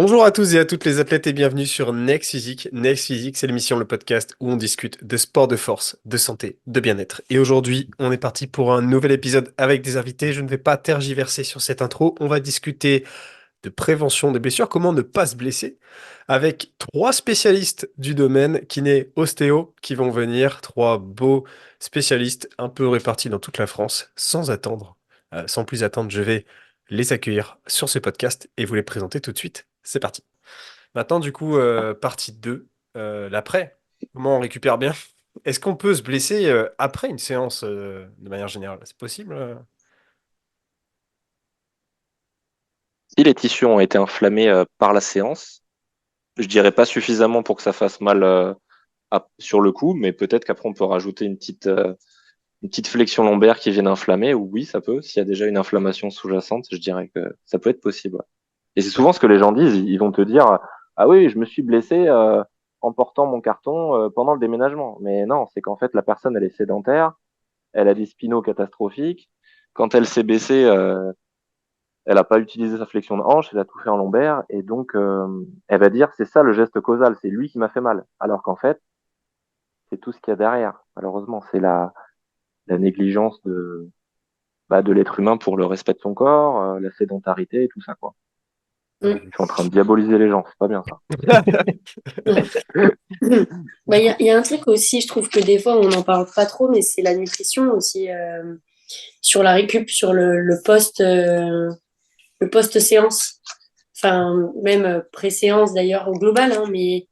Bonjour à tous et à toutes les athlètes et bienvenue sur Next Physique. Next Physique, c'est l'émission, le podcast où on discute de sport de force, de santé, de bien-être. Et aujourd'hui, on est parti pour un nouvel épisode avec des invités. Je ne vais pas tergiverser sur cette intro. On va discuter de prévention des blessures, comment ne pas se blesser, avec trois spécialistes du domaine, kiné, ostéo, qui vont venir, trois beaux spécialistes un peu répartis dans toute la France, sans plus attendre, je vais les accueillir sur ce podcast et vous les présenter tout de suite. C'est parti. Maintenant, du coup, partie 2, l'après. Comment on récupère bien? Est-ce qu'on peut se blesser après une séance de manière générale? C'est possible? Si les tissus ont été inflammés par la séance, je dirais pas suffisamment pour que ça fasse mal sur le coup, mais peut-être qu'après on peut rajouter une petite flexion lombaire qui vienne inflammer, ou oui, ça peut. S'il y a déjà une inflammation sous-jacente, je dirais que ça peut être possible. Ouais. Et c'est souvent ce que les gens disent, ils vont te dire, ah oui, je me suis blessé en portant mon carton pendant le déménagement. Mais non, c'est qu'en fait la personne elle est sédentaire, elle a des spinaux catastrophiques. Quand elle s'est baissée, elle n'a pas utilisé sa flexion de hanche, elle a tout fait en lombaire, et donc elle va dire c'est ça le geste causal, c'est lui qui m'a fait mal. Alors qu'en fait, c'est tout ce qu'il y a derrière. Malheureusement, c'est la négligence de l'être humain pour le respect de son corps, la sédentarité et tout ça, quoi. Ouais. Je suis en train de diaboliser les gens, c'est pas bien ça. Bah, il y a un truc aussi, je trouve que des fois on n'en parle pas trop, mais c'est la nutrition aussi sur la récup, sur le post-séance, enfin même pré-séance d'ailleurs au global, hein, mais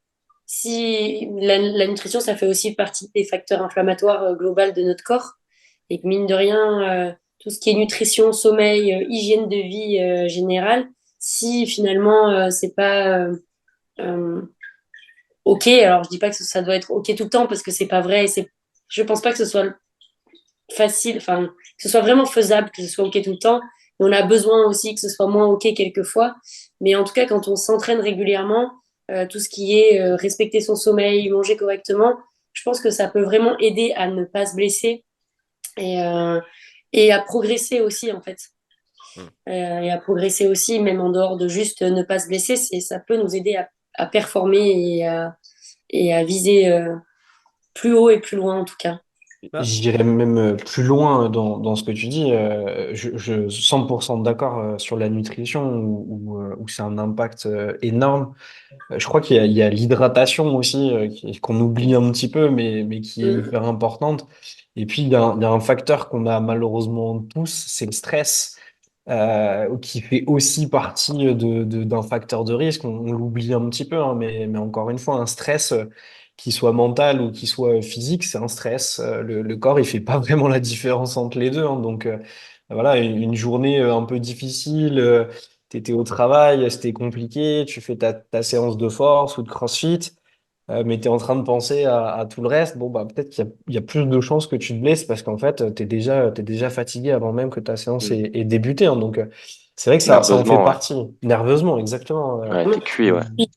si la nutrition ça fait aussi partie des facteurs inflammatoires global de notre corps et que mine de rien tout ce qui est nutrition, sommeil, hygiène de vie générale, si finalement c'est pas euh, ok. Alors, je dis pas que ça doit être ok tout le temps parce que c'est pas vrai. Je pense pas que ce soit facile, enfin, que ce soit vraiment faisable, que ce soit ok tout le temps. Et on a besoin aussi que ce soit moins ok quelquefois. Mais en tout cas, quand on s'entraîne régulièrement, tout ce qui est respecter son sommeil, manger correctement, je pense que ça peut vraiment aider à ne pas se blesser et, euh, et à progresser aussi, en fait. Et à progresser aussi, même en dehors de juste ne pas se blesser, ça peut nous aider à performer et à viser plus haut et plus loin en tout cas. Ah, J'irais même plus loin dans ce que tu dis. Je 100% d'accord sur la nutrition où c'est un impact énorme. Je crois qu'il y a l'hydratation aussi qu'on oublie un petit peu, mais qui est Mm. hyper importante. Et puis, il y a un facteur qu'on a malheureusement tous, c'est le stress, qui fait aussi partie d'un facteur de risque. On l'oublie un petit peu, hein, mais encore une fois, un stress, qui soit mental ou qui soit physique, c'est un stress. Le corps, il fait pas vraiment la différence entre les deux, hein. Donc, voilà, une journée un peu difficile. T'étais au travail, c'était compliqué, tu fais ta séance de force ou de CrossFit, mais tu es en train de penser à tout le reste. Bon, bah, peut-être qu'il y a plus de chances que tu te blesses parce qu'en fait, t'es déjà fatigué avant même que ta séance Mm. ait débuté, hein. Donc, c'est vrai que ça en fait Nerveusement, ouais. partie. Nerveusement, exactement. Ouais, t'es cuit, ouais. Puis,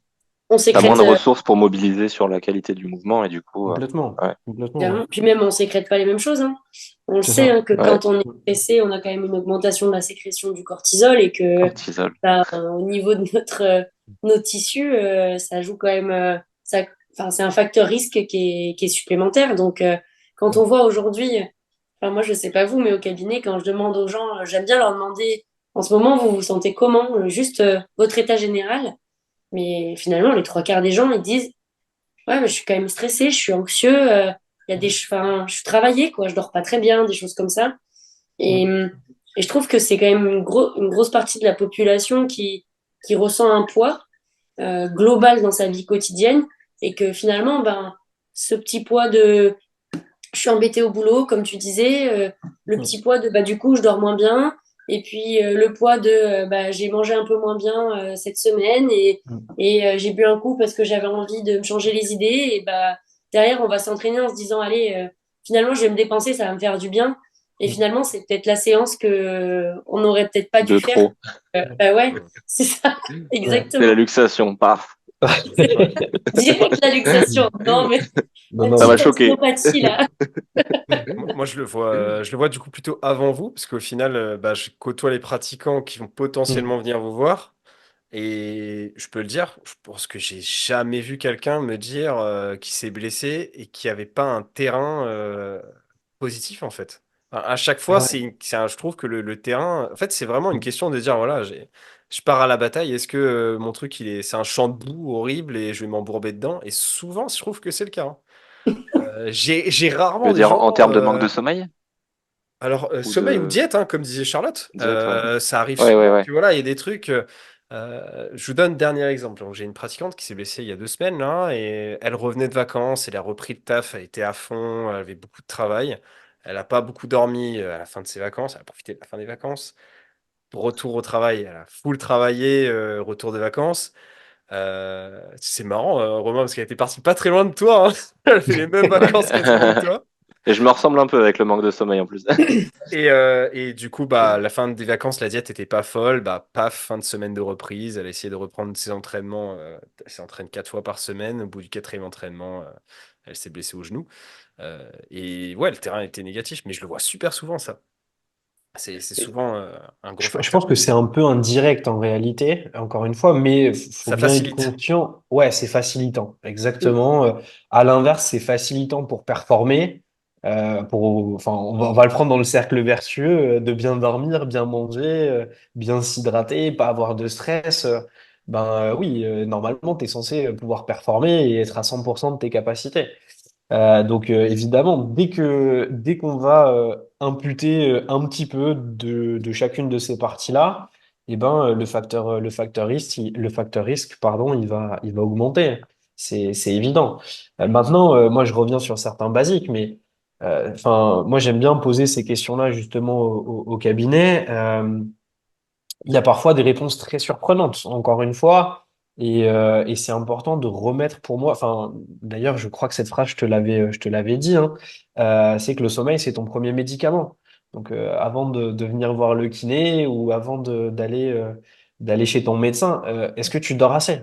on T'as moins sécrète de ressources pour mobiliser sur la qualité du mouvement, et du coup, Complètement. ouais, Complètement, ouais. évidemment. Puis même on sécrète pas les mêmes choses, hein. On le C'est sait ça. hein, que ouais, quand on est stressé, on a quand même une augmentation de la sécrétion du cortisol et que cortisol. bah, au niveau de nos tissus, ça joue quand même enfin, c'est un facteur risque qui est supplémentaire. Donc quand on voit aujourd'hui, enfin moi je sais pas vous, mais au cabinet, quand je demande aux gens, j'aime bien leur demander en ce moment vous vous sentez comment, juste votre état général. Mais finalement, les trois quarts des gens, ils disent, ouais, mais je suis quand même stressée, je suis anxieux, il y a enfin, je suis travaillée, quoi, je dors pas très bien, des choses comme ça. Et, Mm. hum, et je trouve que c'est quand même une grosse partie de la population qui ressent un poids global dans sa vie quotidienne et que finalement, ben, ce petit poids de je suis embêtée au boulot, comme tu disais, le Mm. petit poids de bah, du coup, je dors moins bien, et puis le poids de bah, j'ai mangé un peu moins bien cette semaine, Mm. et j'ai bu un coup parce que j'avais envie de me changer les idées, et bah, derrière, on va s'entraîner en se disant, allez, finalement, je vais me dépenser, ça va me faire du bien. Et Mm. finalement, c'est peut-être la séance que on n'aurait peut-être pas dû De faire. trop. Bah ouais, c'est ça, Ouais. C'est la exactement. luxation, paf. ouais. Direct la luxation. Non, mais Non, la Ça non. m'a petite choqué. ostéopathie, là. Moi, je le vois du coup plutôt avant vous, parce qu'au final, bah, je côtoie les pratiquants qui vont Mm. potentiellement venir vous voir. Et je peux le dire, je pense que j'ai jamais vu quelqu'un me dire qu'il s'est blessé et qu'il n'y avait pas un terrain positif en fait. Enfin, à chaque fois, Ouais. je trouve que le terrain, en fait, c'est vraiment une question de dire voilà, je pars à la bataille. Est-ce que mon truc, c'est un champ de boue horrible et je vais m'embourber dedans? Et souvent, je trouve que c'est le cas, hein. J'ai Je rarement veux des dire, gens. en termes de manque de sommeil Alors, ou sommeil ou de diète, hein, comme disait Charlotte, diète, ouais. ça arrive Ouais, ouais, souvent. ouais. Puis voilà, il y a des trucs. Je vous donne un dernier exemple. Donc, j'ai une pratiquante qui s'est blessée il y a 2 semaines là, et elle revenait de vacances, elle a repris le taf, elle était à fond, elle avait beaucoup de travail. Elle n'a pas beaucoup dormi à la fin de ses vacances, elle a profité de la fin des vacances. Retour au travail, elle a full travaillé, retour des vacances. C'est marrant, Romain, parce qu'elle était partie pas très loin de toi, hein. Elle fait les mêmes Ouais. vacances quasiment que toi. Et je me ressemble un peu avec le manque de sommeil en plus. Et du coup, bah, la fin des vacances, la diète était pas folle. Bah, paf, fin de semaine de reprise. Elle a essayé de reprendre ses entraînements. Elle s'entraîne 4 fois par semaine. Au bout du quatrième entraînement, elle s'est blessée au genou. Et ouais, le terrain était négatif, mais je le vois super souvent, ça. C'est souvent un gros Je facteur. pense que c'est un peu indirect en réalité, encore une fois, mais faut Ça bien être facilite. conscient. Ouais, c'est facilitant, Mm. exactement. À l'inverse, c'est facilitant pour performer. Enfin, on va le prendre dans le cercle vertueux de bien dormir, bien manger, bien s'hydrater, pas avoir de stress. Oui, normalement, tu es censé pouvoir performer et être à 100% de tes capacités. Donc évidemment, dès qu'on va imputer un petit peu de chacune de ces parties-là, eh ben le facteur risque, pardon, il va augmenter. C'est évident. Maintenant, moi je reviens sur certains basiques, mais enfin moi j'aime bien poser ces questions-là justement au cabinet. Il y a parfois des réponses très surprenantes, encore une fois, et c'est important de remettre pour moi, enfin, d'ailleurs, je crois que cette phrase, je te l'avais dit, hein, c'est que le sommeil, c'est ton premier médicament. Donc, avant de venir voir le kiné ou avant d'aller chez ton médecin, est-ce que tu dors assez?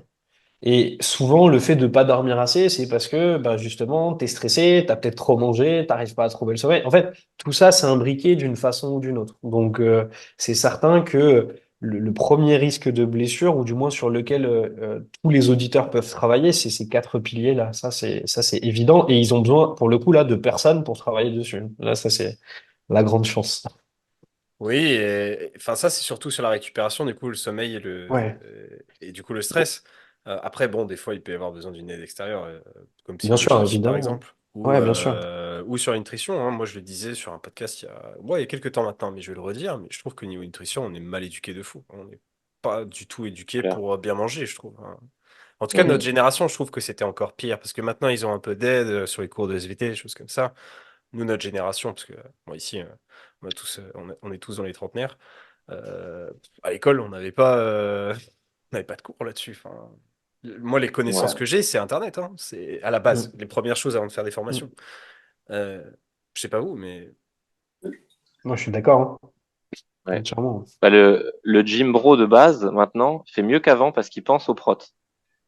Et souvent, le fait de pas dormir assez, c'est parce que bah, justement, tu es stressé, tu as peut-être trop mangé, t'arrives pas à trouver le sommeil. En fait, tout ça, c'est imbriqué d'une façon ou d'une autre. Donc, c'est certain que le premier risque de blessure, ou du moins sur lequel tous les auditeurs peuvent travailler, c'est ces quatre piliers-là. Ça, c'est évident. Et ils ont besoin, pour le coup, là, de personne pour travailler dessus. Là, ça, c'est la grande chance. Oui, enfin ça c'est surtout sur la récupération, du coup le sommeil Ouais, et du coup le stress. Après bon, des fois il peut y avoir besoin d'une aide extérieure, comme bien sûr, psychologique par évidemment. exemple, Ouais, bien sûr. ou sur une nutrition, hein. Moi je le disais sur un podcast il y a quelques temps maintenant, mais je vais le redire, mais je trouve que niveau nutrition on est mal éduqué de fou. On n'est pas du tout éduqué Clair. pour bien manger, je trouve, hein. En tout cas notre Mm. génération, je trouve que c'était encore pire parce que maintenant ils ont un peu d'aide sur les cours de SVT, des choses comme ça. Nous, notre génération, parce que moi ici, on est tous dans les trentenaires, euh, à l'école, on n'avait pas de cours là-dessus. Enfin, moi, les connaissances Ouais. que j'ai, c'est Internet, hein. C'est à la base, Mm, les premières choses avant de faire des mm. formations. Euh, je sais pas vous, mais Moi, je suis d'accord, hein, Ouais. entièrement. Bah, le gym bro de base, maintenant, fait mieux qu'avant parce qu'il pense aux protes.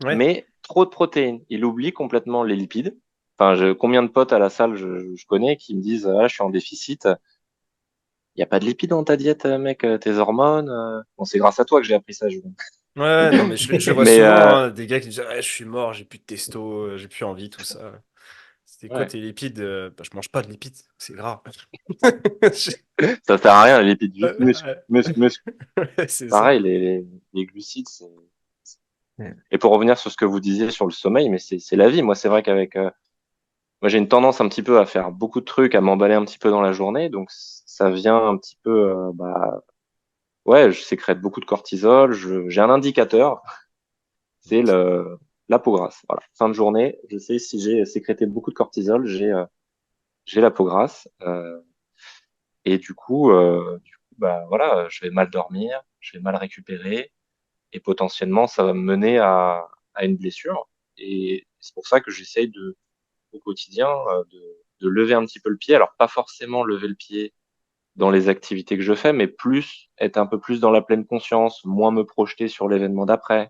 ouais. Mais trop de protéines. Il oublie complètement les lipides. Enfin, combien de potes à la salle je connais qui me disent ah, je suis en déficit. Il n'y a pas de lipides dans ta diète, mec, tes hormones. Bon, c'est grâce à toi que j'ai appris ça, Julien. Ouais, ouais, non, mais je le vois Mais souvent, hein, des gars qui disent ouais, je suis mort, j'ai plus de testo, j'ai plus envie, tout ça. C'était quoi ouais, tes lipides? Bah, je mange pas de lipides, c'est gras. ça sert à rien, les lipides, juste muscle, Ouais, muscle, muscle. ouais, c'est ça. Pareil, les glucides, c'est. Ouais. Et pour revenir sur ce que vous disiez sur le sommeil, mais c'est la vie. Moi, c'est vrai qu'avec moi, j'ai une tendance un petit peu à faire beaucoup de trucs, à m'emballer un petit peu dans la journée, donc ça vient un petit peu, ouais, je sécrète beaucoup de cortisol. J'ai un indicateur, c'est la peau grasse. Voilà, fin de journée, je sais si j'ai sécrété beaucoup de cortisol, j'ai la peau grasse, et bah voilà, je vais mal dormir, je vais mal récupérer, et potentiellement ça va me mener à une blessure. Et c'est pour ça que j'essaye au quotidien de lever un petit peu le pied. Alors pas forcément lever le pied dans les activités que je fais, mais plus être un peu plus dans la pleine conscience, moins me projeter sur l'événement d'après.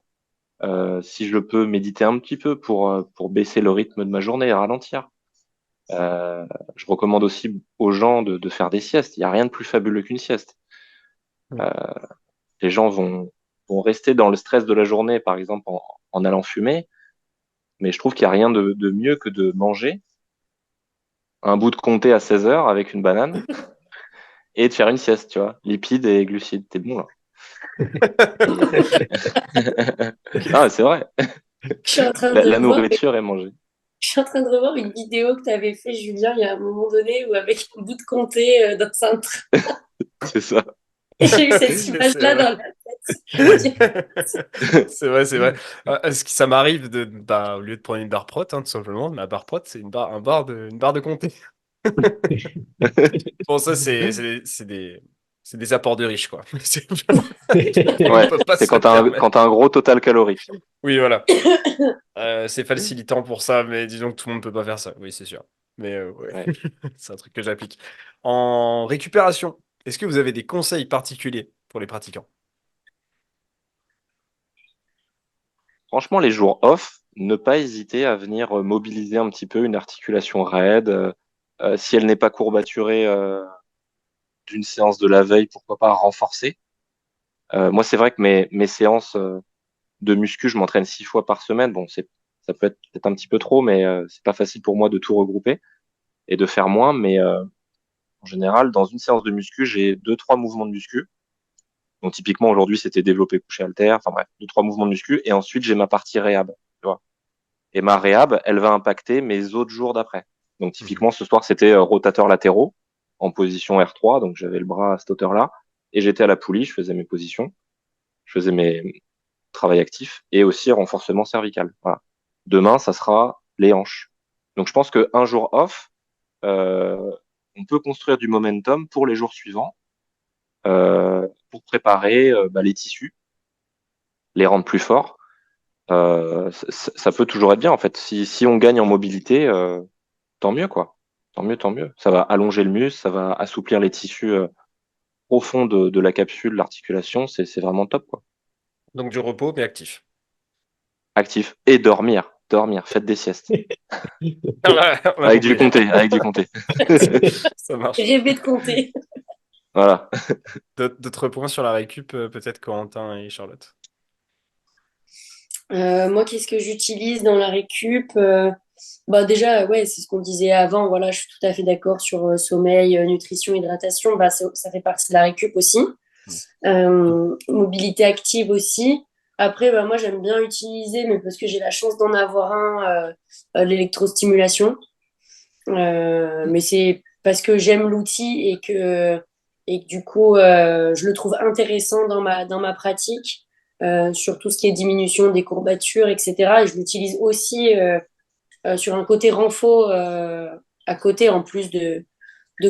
Si je peux méditer un petit peu pour baisser le rythme de ma journée et ralentir. Euh, je recommande aussi aux gens de faire des siestes. Il n'y a rien de plus fabuleux qu'une sieste. Ouais. Les gens vont vont rester dans le stress de la journée, par exemple en allant fumer. Mais je trouve qu'il n'y a rien de mieux que de manger un bout de comté à 16 heures avec une banane et de faire une sieste, tu vois. Lipides et glucides, t'es bon là. Ah, c'est vrai. Je suis en train La, de la revoir, nourriture est mangée. je suis en train de revoir une vidéo que tu avais fait, Julien, il y a un moment donné, où avec un bout de comté dans un train. C'est ça. Et j'ai eu cette C'est image-là vrai. dans la tête. C'est vrai, c'est vrai. Ça m'arrive au lieu de prendre une barre prot, hein, tout simplement, ma barre prot, c'est une barre de comté. Bon, ça, c'est des apports de riches, quoi. On Ouais, peut pas c'est se le quand permettre. t'as un gros total calorique. Oui, voilà. C'est facilitant pour ça, mais disons que tout le monde peut pas faire ça. Oui, c'est sûr. Mais ouais, Ouais. c'est un truc que j'applique. En récupération, est-ce que vous avez des conseils particuliers pour les pratiquants? Franchement, les jours off, ne pas hésiter à venir mobiliser un petit peu une articulation raide. Si elle n'est pas courbaturée d'une séance de la veille, pourquoi pas renforcer. Moi, c'est vrai que mes séances de muscu, je m'entraîne 6 fois par semaine. Bon, ça peut être peut-être un petit peu trop, mais c'est pas facile pour moi de tout regrouper et de faire moins. Mais en général, dans une séance de muscu, j'ai deux, trois mouvements de muscu. Donc typiquement aujourd'hui, c'était développé couché haltère. Enfin bref, deux, trois mouvements de muscu. Et ensuite, j'ai ma partie réhab. Tu vois. Et ma réhab, elle va impacter mes autres jours d'après. Donc Mhm. typiquement, ce soir, c'était rotateurs latéraux en position R3. Donc j'avais le bras à cette hauteur-là. Et j'étais à la poulie, je faisais mes positions, je faisais mes travail actif et aussi renforcement cervical. Voilà. Demain, ça sera les hanches. Donc je pense qu'un jour off, euh, on peut construire du momentum pour les jours suivants, pour préparer les tissus, les rendre plus forts. Ça peut toujours être bien en fait. Si on gagne en mobilité, tant mieux quoi. Tant mieux, tant mieux. Ça va allonger le muscle, ça va assouplir les tissus profonds de la capsule, l'articulation. C'est vraiment top quoi. Donc du repos, mais actif. Actif et dormir, dormir. Faites des siestes On a compris. avec du comté. Ça marche. Rêver de compter. Voilà. D'autres points sur la récup, peut-être Corentin et Charlotte. Moi, qu'est-ce que j'utilise dans la récup? Bah déjà, ouais, c'est ce qu'on disait avant. Voilà, je suis tout à fait d'accord sur sommeil, nutrition, hydratation. Bah, ça fait partie de la récup aussi. Mm. Mobilité active aussi. Après, bah, moi, j'aime bien utiliser, mais parce que j'ai la chance d'en avoir l'électrostimulation. Mais c'est parce que j'aime l'outil et que du coup, je le trouve intéressant dans ma pratique, sur tout ce qui est diminution des courbatures, etc. Et je l'utilise aussi sur un côté renfort à côté, en plus de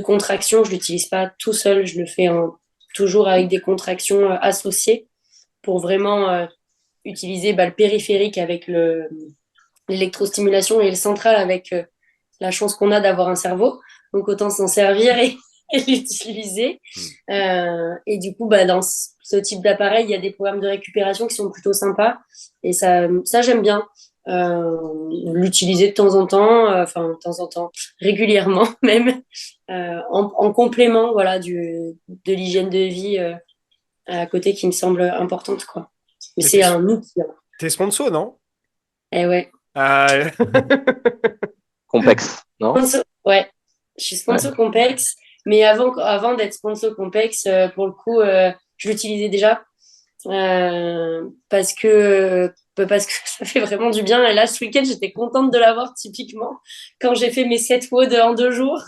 contractions. Je l'utilise pas tout seul, je le fais toujours avec des contractions associées pour vraiment utiliser bah, le périphérique avec l'électrostimulation et le central avec la chance qu'on a d'avoir un cerveau. Donc autant s'en servir et l'utiliser. Mm. Et du coup, bah, dans ce type d'appareil, il y a des programmes de récupération qui sont plutôt sympas. Et ça j'aime bien. L'utiliser de temps en temps, enfin de temps en temps, régulièrement même, en complément voilà, de l'hygiène de vie à côté qui me semble importante. Quoi. Mais Mais c'est un outil. Hein. t'es sponsor, non? Eh ouais. Ah, Complexe, non? Ouais, je suis Ouais. sponsor Compex, mais avant d'être sponsor Compex, pour le coup, je l'utilisais déjà parce que ça fait vraiment du bien. Et là, ce week-end, j'étais contente de l'avoir typiquement quand j'ai fait mes 7 WOD en 2 jours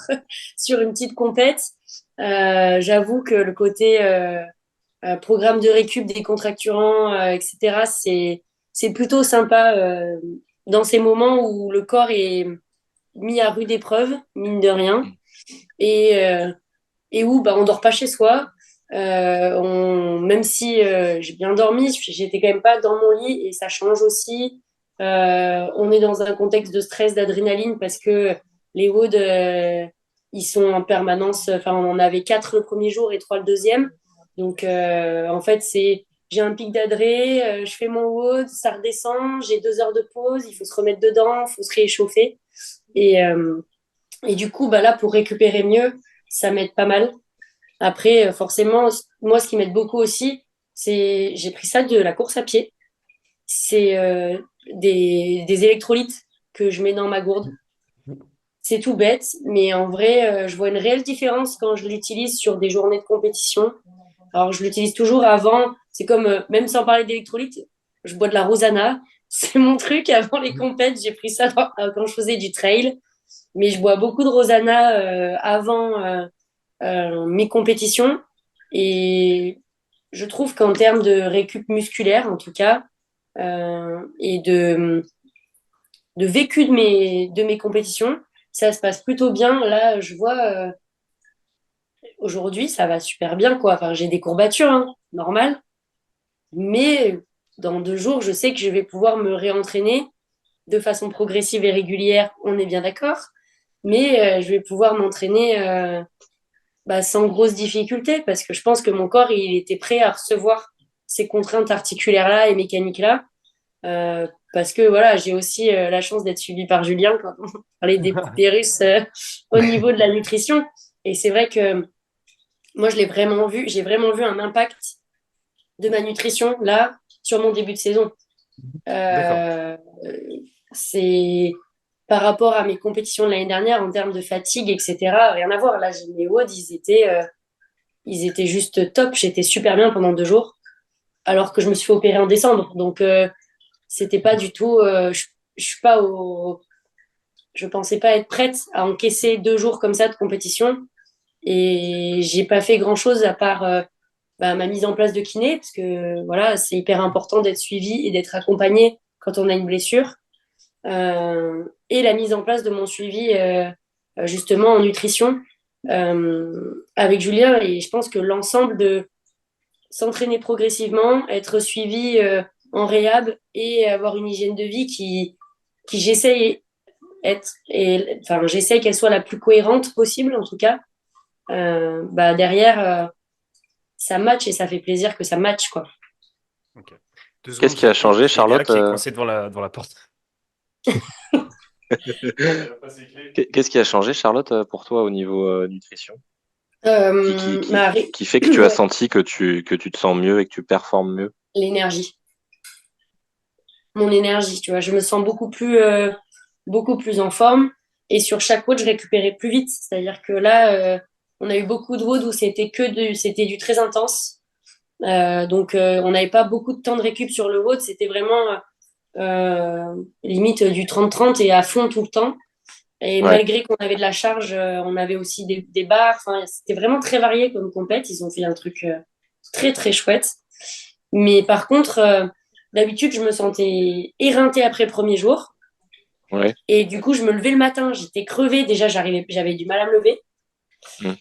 sur une petite compète. J'avoue que le côté programme de récup décontracturant, etc., c'est plutôt sympa dans ces moments où le corps est mis à rude épreuve, mine de rien, et, euh, et où bah, on dort pas chez soi. Même si j'ai bien dormi, j'étais quand même pas dans mon lit et ça change aussi. On est dans un contexte de stress, d'adrénaline parce que les WOD, ils sont en permanence. Enfin, on en avait 4 le premier jour et 3 le deuxième. Donc, en fait, j'ai un pic d'adré, je fais mon WOD, ça redescend, j'ai 2 heures de pause, il faut se remettre dedans, il faut se réchauffer. Et, euh, et du coup, bah là, pour récupérer mieux, ça m'aide pas mal. Après, forcément, moi, ce qui m'aide beaucoup aussi, j'ai pris ça de la course à pied. C'est des électrolytes que je mets dans ma gourde. C'est tout bête, mais en vrai, je vois une réelle différence quand je l'utilise sur des journées de compétition. Alors, je l'utilise toujours avant. C'est comme, même sans parler d'électrolytes, je bois de la Rosana. C'est mon truc avant les compètes. J'ai pris ça quand je faisais du trail. Mais je bois beaucoup de Rosana avant mes compétitions. Et je trouve qu'en termes de récup musculaire, en tout cas, et de vécu de mes compétitions, ça se passe plutôt bien. Là, je vois, aujourd'hui, ça va super bien, quoi. Enfin, j'ai des courbatures, hein, normal. Mais dans 2 jours, je sais que je vais pouvoir me réentraîner de façon progressive et régulière, on est bien d'accord. Mais je vais pouvoir m'entraîner sans grosse difficulté parce que je pense que mon corps, il était prêt à recevoir ces contraintes articulaires-là et mécaniques-là. Parce que voilà, j'ai aussi la chance d'être suivie par Julien quand on parlait des Russes au niveau de la nutrition. Et c'est vrai que moi, je l'ai vraiment vu, j'ai vraiment vu un impact de ma nutrition là sur mon début de saison. D'accord. Euh, c'est par rapport à mes compétitions de l'année dernière en termes de fatigue, etc. Rien à voir. Là, mes WOD, ils étaient juste top. J'étais super bien pendant 2 jours, alors que je me suis fait opérer en décembre. Donc, c'était pas du tout. Je suis pas au. Je pensais pas être prête à encaisser 2 jours comme ça de compétition. Et j'ai pas fait grand chose à part ma mise en place de kiné, parce que voilà, c'est hyper important d'être suivi et d'être accompagné quand on a une blessure. Et la mise en place de mon suivi justement en nutrition avec Julien. Et je pense que l'ensemble de s'entraîner progressivement, être suivi en réhab et avoir une hygiène de vie qui j'essaye enfin j'essaye qu'elle soit la plus cohérente possible en tout cas. Derrière ça match et ça fait plaisir que ça match quoi. Ok. 2 secondes, Qu'est-ce qui a changé, il y a Léa Charlotte qui est coincée devant la porte. Qu'est-ce qui a changé, Charlotte, pour toi au niveau nutrition? Qui, qui, Euh, qui, ma ré- qui fait que tu as ouais, senti que tu te sens mieux et que tu performes mieux? l'énergie, mon énergie, tu vois, je me sens beaucoup plus en forme. Et sur chaque WOD, je récupérais plus vite. C'est-à-dire que là, on a eu beaucoup de WOD où c'était du très intense. Donc, on n'avait pas beaucoup de temps de récup sur le WOD. C'était vraiment limite du 30-30 et à fond tout le temps. Et Ouais, malgré qu'on avait de la charge, on avait aussi des barres. Enfin, c'était vraiment très varié comme compète. Ils ont fait un truc très, très chouette. Mais par contre, d'habitude, je me sentais éreintée après le premier jour. ouais. Et du coup, je me levais le matin, j'étais crevée. Déjà, j'avais du mal à me lever. Mm.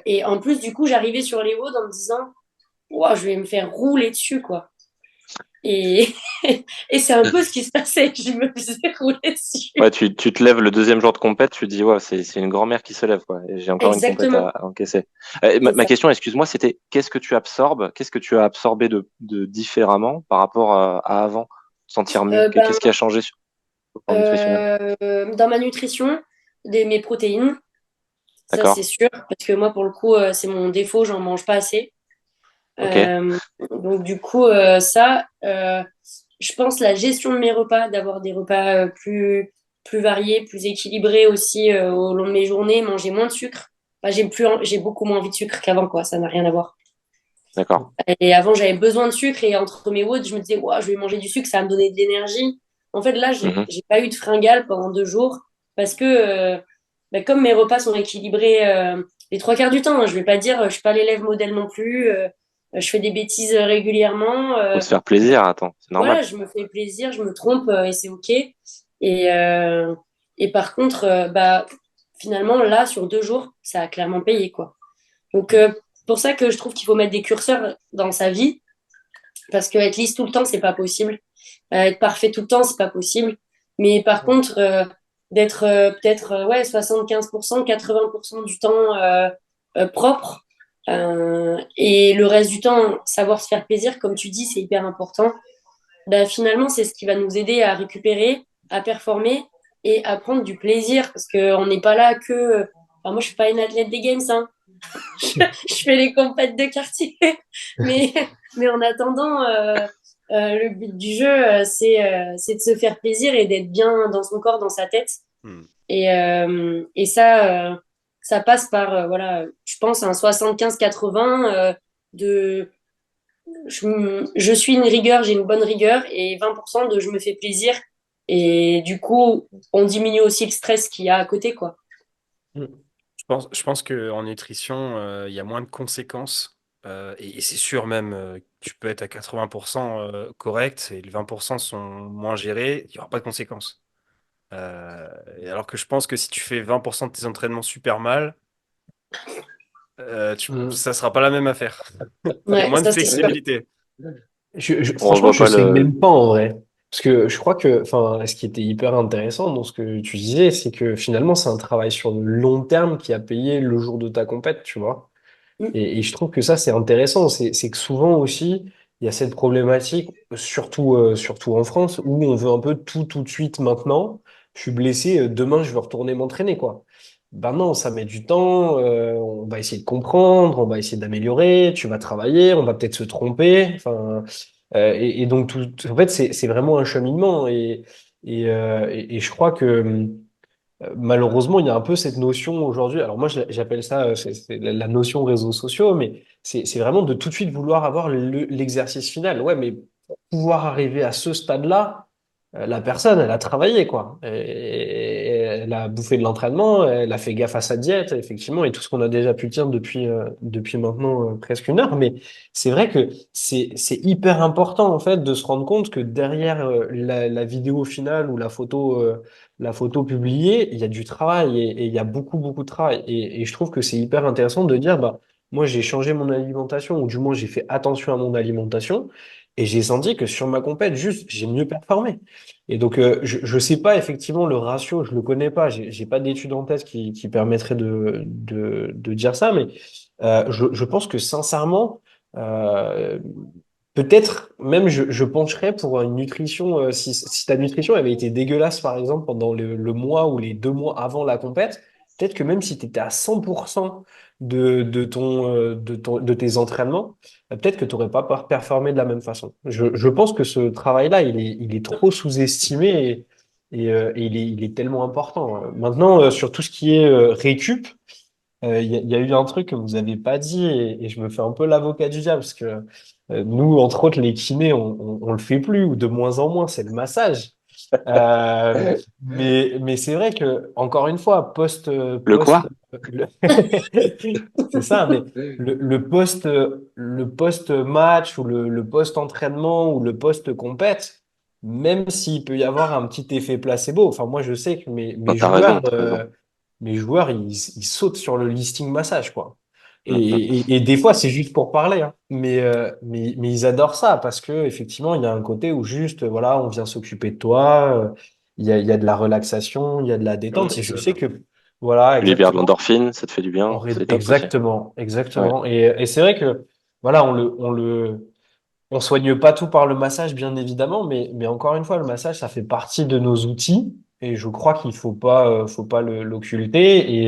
Et en plus, du coup, j'arrivais sur les WOD en me disant, wow, je vais me faire rouler dessus, quoi. Et, et c'est un peu ce qui se passait. Je me faisais rouler dessus. Ouais, tu te lèves le deuxième jour de compète, tu te dis, ouais, c'est une grand-mère qui se lève, quoi. Et j'ai encore une compète Exactement. à encaisser. C'est Ma ça. question, excuse-moi, c'était qu'est-ce que tu absorbes? Qu'est-ce que tu as absorbé de différemment par rapport à avant? Te sentir mieux? Euh, ben, Qu'est-ce qui a changé sur le plan nutritionnel? dans ma nutrition, mes protéines, ça c'est D'accord? sûr, parce que moi, pour le coup, c'est mon défaut, j'en mange pas assez. Ok? Donc, du coup, je pense la gestion de mes repas, d'avoir des repas plus variés, plus équilibrés aussi au long de mes journées, manger moins de sucre. Enfin, j'ai beaucoup moins envie de sucre qu'avant, quoi, ça n'a rien à voir. D'accord. Et avant, j'avais besoin de sucre et entre mes WOD, je me disais, ouah, je vais manger du sucre, ça va me donner de l'énergie. En fait, là, Mhm. j'ai pas eu de fringale pendant 2 jours parce que, comme mes repas sont équilibrés les 3 quarts du temps, hein, je vais pas dire, je suis pas l'élève modèle non plus, je fais des bêtises régulièrement. Faut se faire plaisir, attends, c'est Voilà, normal. je me fais plaisir, je me trompe et c'est OK. Et, et par contre, finalement, là, sur 2 jours, ça a clairement payé, quoi. Donc, pour ça que je trouve qu'il faut mettre des curseurs dans sa vie, parce que être lisse tout le temps, c'est pas possible. Être parfait tout le temps, c'est pas possible. Mais par contre, d'être peut-être ouais, 75%, 80% du temps propre, et le reste du temps, savoir se faire plaisir, comme tu dis, c'est hyper important. Bah, finalement, c'est ce qui va nous aider à récupérer, à performer et à prendre du plaisir, parce qu'on n'est pas là que. Enfin, moi, je suis pas une athlète des games, hein. je fais les compètes de quartier. Mais, mais en attendant, le but du jeu, c'est de se faire plaisir et d'être bien dans son corps, dans sa tête. Hmm. Et ça passe par, voilà, je pense, un 75-80 je suis une rigueur, j'ai une bonne rigueur, et 20% de je me fais plaisir. Et du coup, on diminue aussi le stress qu'il y a à côté, quoi. Je pense qu'en nutrition, il y a moins de conséquences. Et c'est sûr même, tu peux être à 80% correct et les 20% sont moins gérés, il n'y aura pas de conséquences. Et alors que je pense que si tu fais 20% de tes entraînements super mal, Mm. ça sera pas la même affaire. Il y a Ouais, moins de ça c'est sûr. flexibilité. On Franchement, revoit je pas sais le. même pas en vrai. Parce que je crois que, enfin, ce qui était hyper intéressant dans ce que tu disais, c'est que finalement, c'est un travail sur le long terme qui a payé le jour de ta compète, tu vois. Mm. Et je trouve que ça, c'est intéressant. C'est que souvent aussi, il y a cette problématique, surtout en France, où on veut un peu tout de suite maintenant. Je suis blessé, demain, je veux retourner m'entraîner, quoi. Ben non, ça met du temps. On va essayer de comprendre, on va essayer d'améliorer. Tu vas travailler, on va peut-être se tromper. Enfin, et donc, en fait, c'est vraiment un cheminement. Et je crois que. Malheureusement, il y a un peu cette notion aujourd'hui. Alors moi, j'appelle ça c'est la notion réseaux sociaux, mais c'est vraiment de tout de suite vouloir avoir l'exercice final. Ouais, mais pour pouvoir arriver à ce stade-là, la personne, elle a travaillé, quoi. Et elle a bouffé de l'entraînement, elle a fait gaffe à sa diète, effectivement, et tout ce qu'on a déjà pu dire depuis maintenant presque une heure. Mais c'est vrai que c'est hyper important, en fait, de se rendre compte que derrière la vidéo finale ou la photo publiée, il y a du travail et il y a beaucoup de travail. Et je trouve que c'est hyper intéressant de dire, bah, moi, j'ai changé mon alimentation, ou du moins, j'ai fait attention à mon alimentation, et j'ai senti que sur ma compète, juste, j'ai mieux performé. Et donc, je sais pas effectivement le ratio, je le connais pas, j'ai pas d'études en tête qui permettraient de dire ça, mais je pense que sincèrement, euh, peut-être même je pencherais pour une nutrition, si ta nutrition avait été dégueulasse par exemple pendant le mois ou les 2 mois avant la compète, peut-être que même si tu étais à 100% de tes entraînements, peut-être que tu n'aurais pas performé de la même façon. Je pense que ce travail-là, il est trop sous-estimé et il est tellement important. Maintenant, sur tout ce qui est récup, il y a eu un truc que vous avez pas dit et je me fais un peu l'avocat du diable parce que nous, entre autres, les kinés, on le fait plus ou de moins en moins, c'est le massage. Euh, mais c'est vrai que, encore une fois, Le quoi? le- c'est ça, mais le post-match ou le post-entraînement ou le post-compète, même s'il peut y avoir un petit effet placebo, enfin, moi, je sais que mes, Non, mes t'as raison, joueurs, t'as raison. ils sautent sur le listing massage, quoi. Et, Mm, mm. et des fois, c'est juste pour parler, hein. Mais ils adorent ça parce que effectivement, il y a un côté où juste, voilà, on vient s'occuper de toi. Il y a de la relaxation, il y a de la détente. Et je sais que, voilà, Tu libères de exactement. l'endorphine, ça te fait du bien, c'est top aussi. Exactement, Ouais. exactement. Et c'est vrai que, voilà, on soigne pas tout par le massage, bien évidemment, mais encore une fois, le massage, ça fait partie de nos outils. Et je crois qu'il faut pas l'occulter.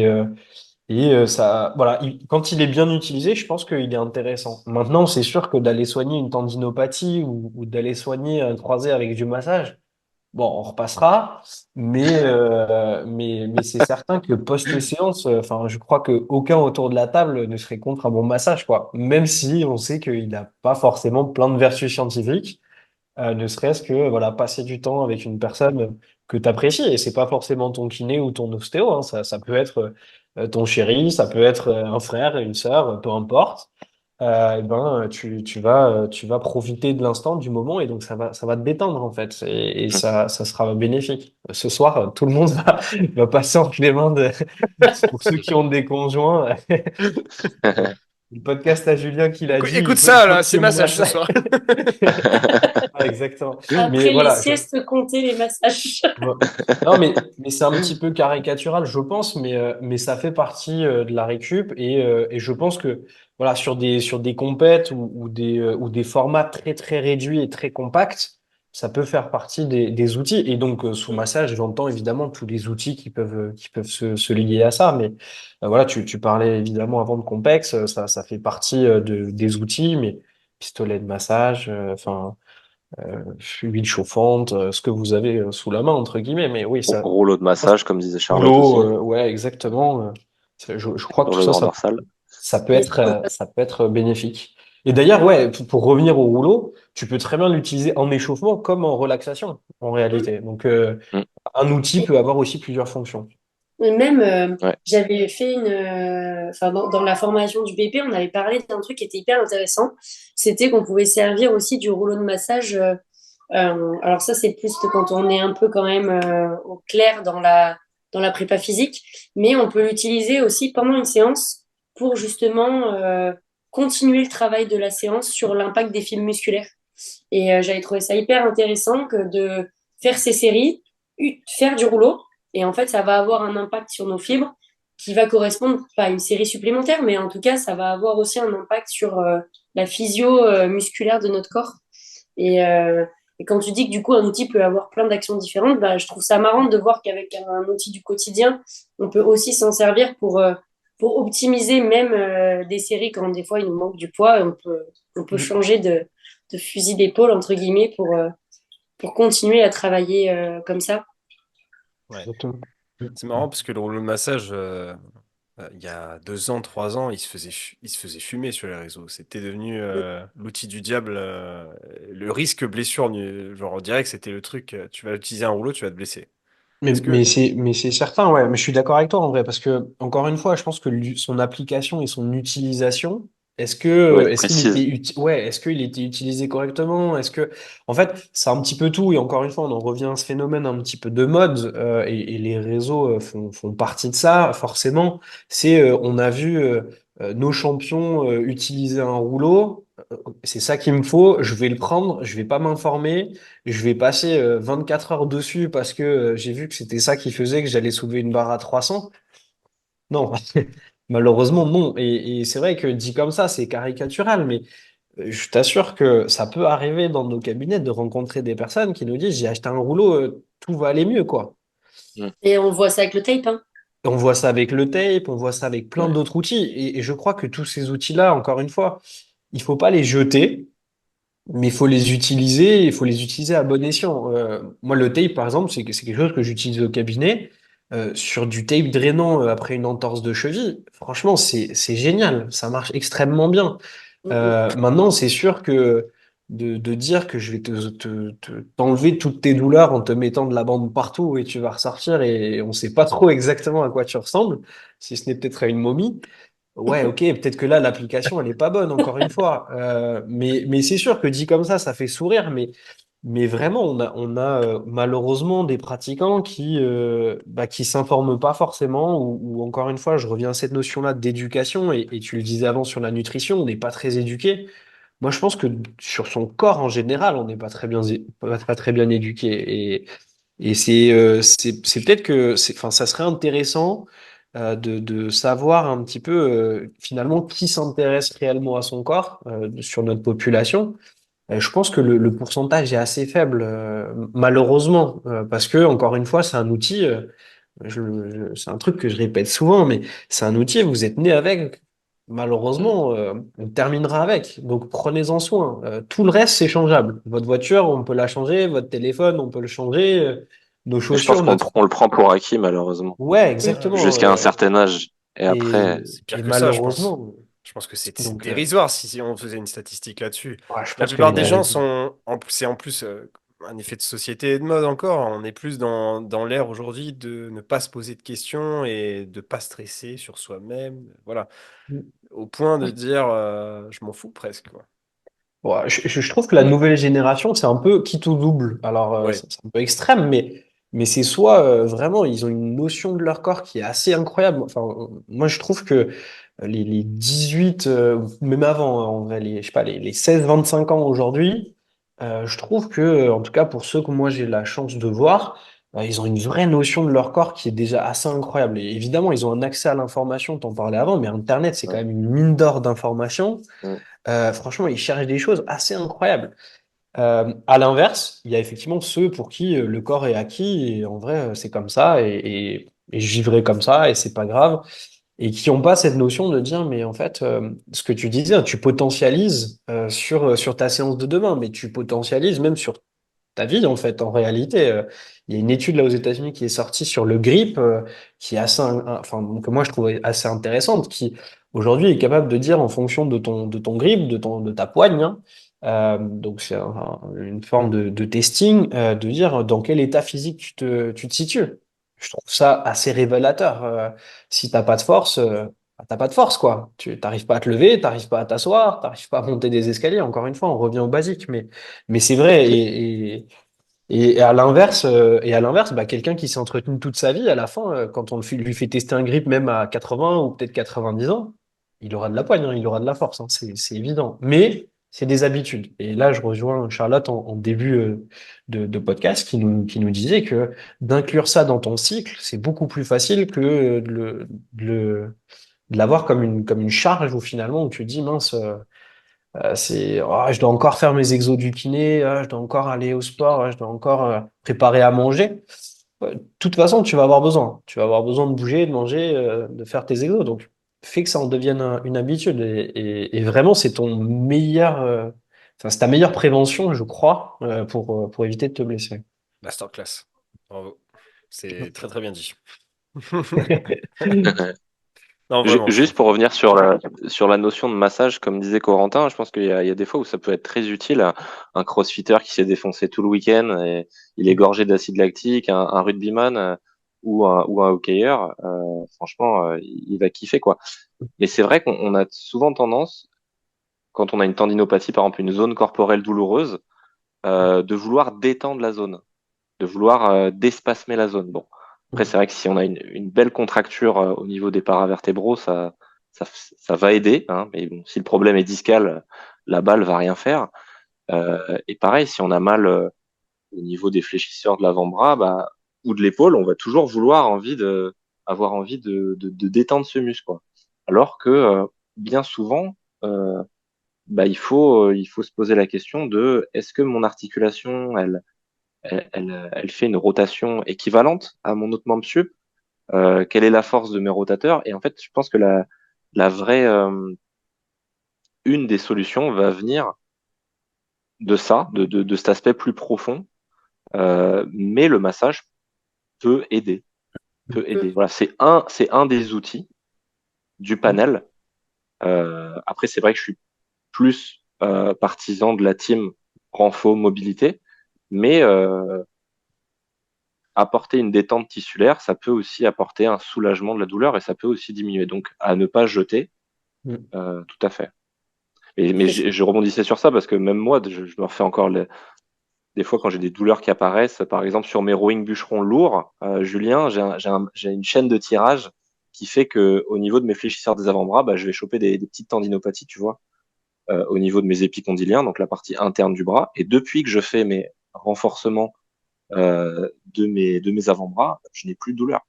Et ça, voilà, quand il est bien utilisé, je pense qu'il est intéressant. Maintenant, c'est sûr que d'aller soigner une tendinopathie ou d'aller soigner un croisé avec du massage, bon, on repassera. Mais c'est certain que post-séance, enfin, je crois que aucun autour de la table ne serait contre un bon massage, quoi. Même si on sait qu'il n'a pas forcément plein de vertus scientifiques, ne serait-ce que, voilà, passer du temps avec une personne que tu apprécies. Et c'est pas forcément ton kiné ou ton ostéo, hein. Ça peut être ton chéri, ça peut être un frère, une sœur, peu importe. Eh ben, tu vas profiter de l'instant, du moment, et donc ça va te détendre, en fait. Et ça sera bénéfique. Ce soir, tout le monde va passer entre les mains pour ceux qui ont des conjoints. Le podcast à Julien qui l'a dit, Écoute il ça, faut là, que c'est tu me massage ce masses. soir. Ah, exactement. Mais Après les voilà, siestes, compter les massages. ouais. Non, mais c'est un petit peu caricatural, je pense, mais ça fait partie de la récup et je pense que voilà, sur des compètes ou des formats très très réduits et très compacts, ça peut faire partie des outils. Et donc, sous Mm. massage, j'entends évidemment tous les outils qui peuvent se lier à ça. Mais voilà, tu parlais évidemment avant de Compex, ça fait partie des outils, mais pistolet de massage, enfin, huile chauffante, ce que vous avez sous la main, entre guillemets. Mais oui, ça, Rouleau de massage, comme disait Charlotte rouleau, aussi, ouais, exactement. Je crois que sur tout le ça, grand dorsal. Et ça peut être bénéfique. Et d'ailleurs, ouais, pour revenir au rouleau, tu peux très bien l'utiliser en échauffement comme en relaxation, en réalité. Donc, Mm. un outil peut avoir aussi plusieurs fonctions. Et même, Ouais. j'avais fait enfin, dans la formation du BP, on avait parlé d'un truc qui était hyper intéressant. C'était qu'on pouvait servir aussi du rouleau de massage. Alors ça, c'est plus quand on est un peu quand même au clair dans la prépa physique, mais on peut l'utiliser aussi pendant une séance pour justement continuer le travail de la séance sur l'impact des fibres musculaires. Et j'avais trouvé ça hyper intéressant que de faire ces séries, faire du rouleau. Et en fait, ça va avoir un impact sur nos fibres qui va correspondre pas à une série supplémentaire, mais en tout cas, ça va avoir aussi un impact sur la physio musculaire de notre corps. Et quand tu dis que du coup, un outil peut avoir plein d'actions différentes, bah, je trouve ça marrant de voir qu'avec un outil du quotidien, on peut aussi s'en servir pour optimiser même des séries quand des fois il nous manque du poids. On peut Mm. changer de fusil d'épaule, entre guillemets, pour continuer à travailler comme ça. Ouais. Exactement. C'est marrant parce que le rouleau de massage, il y a 2 ans, 3 ans, il se faisait fumer sur les réseaux. C'était devenu l'outil du diable. Le risque blessure, genre, on dirait que c'était le truc, tu vas utiliser un rouleau, tu vas te blesser. Est-ce que... Mais c'est certain, ouais. Mais je suis d'accord avec toi en vrai, parce que, encore une fois, je pense que son application et son utilisation, Doit être est-ce qu'il était, précise. ouais, est-ce qu'il était utilisé correctement? En fait, c'est un petit peu tout. Et encore une fois, on en revient à ce phénomène un petit peu de mode, et les réseaux font partie de ça, forcément. On a vu nos champions utiliser un rouleau. C'est ça qu'il me faut. Je vais le prendre. Je vais pas m'informer. Je vais passer 24 heures dessus parce que j'ai vu que c'était ça qui faisait que j'allais soulever une barre à 300. Non, malheureusement, non. Et c'est vrai que dit comme ça, c'est caricatural, mais je t'assure que ça peut arriver dans nos cabinets de rencontrer des personnes qui nous disent, j'ai acheté un rouleau, tout va aller mieux, quoi. Mm. Et on voit ça avec le tape, hein. On voit ça avec le tape, on voit ça avec plein Ouais. d'autres outils. Et je crois que tous ces outils-là, encore une fois, il faut pas les jeter. Mais il faut les utiliser à bon escient. Moi, le tape, par exemple, c'est quelque chose que j'utilise au cabinet. Sur du tape drainant après une entorse de cheville, franchement, c'est génial. Ça marche extrêmement bien. Mm, Maintenant, c'est sûr que de dire que je vais t'enlever toutes tes douleurs en te mettant de la bande partout et tu vas ressortir et on sait pas trop exactement à quoi tu ressembles, si ce n'est peut-être à une momie. Ouais, ok, peut-être que là, l'application, elle est pas bonne, encore une fois. Mais c'est sûr que dit comme ça fait sourire. Mais vraiment, on a malheureusement des pratiquants qui s'informent pas forcément. Ou encore une fois, je reviens à cette notion-là d'éducation. Et tu le disais avant sur la nutrition, on n'est pas très éduqué. Moi, je pense que sur son corps en général, on n'est pas très bien, pas très bien éduqué. Et c'est peut-être enfin, ça serait intéressant de savoir un petit peu finalement qui s'intéresse réellement à son corps sur notre population. Je pense que le pourcentage est assez faible, malheureusement, parce que encore une fois, c'est un outil. C'est un truc que je répète souvent, mais c'est un outil. Vous êtes né avec. Mm. Malheureusement, on terminera avec. Donc prenez-en soin. Tout le reste, c'est changeable. Votre voiture, on peut la changer. Votre téléphone, on peut le changer. Nos Et je pense chaussures, on le prend pour acquis, malheureusement. Ouais, mm. exactement. Jusqu'à un certain âge. Et après, C'est Et pire que ça, je pense. malheureusement. Je pense que c'est Donc, dérisoire si on faisait une statistique là-dessus. ouais, je La pense que plupart les des gens dérives. sont, c'est en plus un effet de société et de mode encore. On est plus dans l'ère aujourd'hui de ne pas se poser de questions et de pas stresser sur soi-même. Voilà. Au point de dire, je m'en fous presque, quoi. Ouais, je trouve que la mm, nouvelle génération, c'est un peu quitte ou double. Alors, Ouais. c'est un peu extrême, mais c'est soit vraiment, ils ont une notion de leur corps qui est assez incroyable. Enfin, moi, je trouve que les 18, même avant, hein, en vrai, je sais pas, les 16-25 ans aujourd'hui, je trouve que, en tout cas, pour ceux que moi j'ai la chance de voir, ils ont une vraie notion de leur corps qui est déjà assez incroyable. Et évidemment, ils ont un accès à l'information, t'en parlais avant, mais Internet, c'est quand mm, même une mine d'or d'informations. mm. Franchement, ils cherchent des choses assez incroyables. À l'inverse, il y a effectivement ceux pour qui le corps est acquis et en vrai, c'est comme ça et je vivrai comme ça et c'est pas grave et qui n'ont pas cette notion de dire, mais en fait, ce que tu disais, hein, tu potentialises sur ta séance de demain, mais tu potentialises même sur ta vie, en fait, en réalité. Il y a une étude là aux États-Unis qui est sortie sur le grip, qui est enfin, que moi je trouvais assez intéressante, qui aujourd'hui est capable de dire en fonction de ton grip, de ta poigne, hein, donc c'est une forme de testing, de dire dans quel état physique tu te situes. Je trouve ça assez révélateur. Si t'as pas de force, bah, t'as pas de force, quoi. Tu t'arrives pas à te lever, t'arrives pas à t'asseoir, t'arrives pas à monter des escaliers. Encore une fois, on revient au basique, mais c'est vrai. Et à l'inverse, bah, quelqu'un qui s'est entretenu toute sa vie, à la fin, quand lui fait tester un grip, même à 80 ou peut-être 90 ans, il aura de la poigne, hein, il aura de la force, hein, c'est évident. Mais c'est des habitudes. Et là, je rejoins Charlotte en début de podcast qui nous disait que d'inclure ça dans ton cycle, c'est beaucoup plus facile que de l'avoir comme une charge où finalement, où tu te dis, mince. Je dois encore faire mes exos du kiné, je dois encore aller au sport, je dois encore préparer à manger. De toute façon, tu vas avoir besoin. Tu vas avoir besoin de bouger, de manger, de faire tes exos. Donc, fais que ça en devienne une habitude. Et vraiment, c'est ta meilleure prévention, je crois, pour éviter de te blesser. Masterclass. Bravo. C'est très très bien dit. Non, vraiment, je Juste trouve. pour revenir sur la notion de massage, comme disait Corentin, je pense il y a des fois où ça peut être très utile. Un crossfitter qui s'est défoncé tout le week-end et il est gorgé d'acide lactique, un rugbyman ou un hockeyeur, franchement, il va kiffer, quoi. Mais c'est vrai qu'on a souvent tendance, quand on a une tendinopathie, par exemple une zone corporelle douloureuse, de vouloir détendre la zone, de vouloir déspasmer la zone. Bon, après, c'est vrai que si on a une belle contracture au niveau des paravertébraux, ça va aider, hein, mais bon, si le problème est discal, la balle va rien faire. Et pareil, si on a mal au niveau des fléchisseurs de l'avant-bras bah, ou de l'épaule, on va toujours avoir envie de détendre ce muscle, quoi. Alors que bien souvent, bah, il faut se poser la question de est-ce que mon articulation, elle fait une rotation équivalente à mon autre membre sup? Quelle est la force de mes rotateurs? Et en fait, je pense que la vraie, une des solutions va venir de ça, de cet aspect plus profond. Mais le massage peut aider, peut Mm. aider. Voilà, c'est un des outils du panel. Après, c'est vrai que je suis plus partisan de la team renfo mobilité, mais apporter une détente tissulaire, ça peut aussi apporter un soulagement de la douleur et ça peut aussi diminuer. Donc, à ne pas jeter, Mm. tout à fait. Mais je rebondissais sur ça parce que même moi, je me refais encore des fois quand j'ai des douleurs qui apparaissent, par exemple sur mes rowing bûcherons lourds, Julien, j'ai une chaîne de tirage qui fait que au niveau de mes fléchisseurs des avant-bras, bah, je vais choper des petites tendinopathies, tu vois, au niveau de mes épicondyliens, donc la partie interne du bras. Et depuis que je fais mes renforcements de mes avant-bras, je n'ai plus de douleur.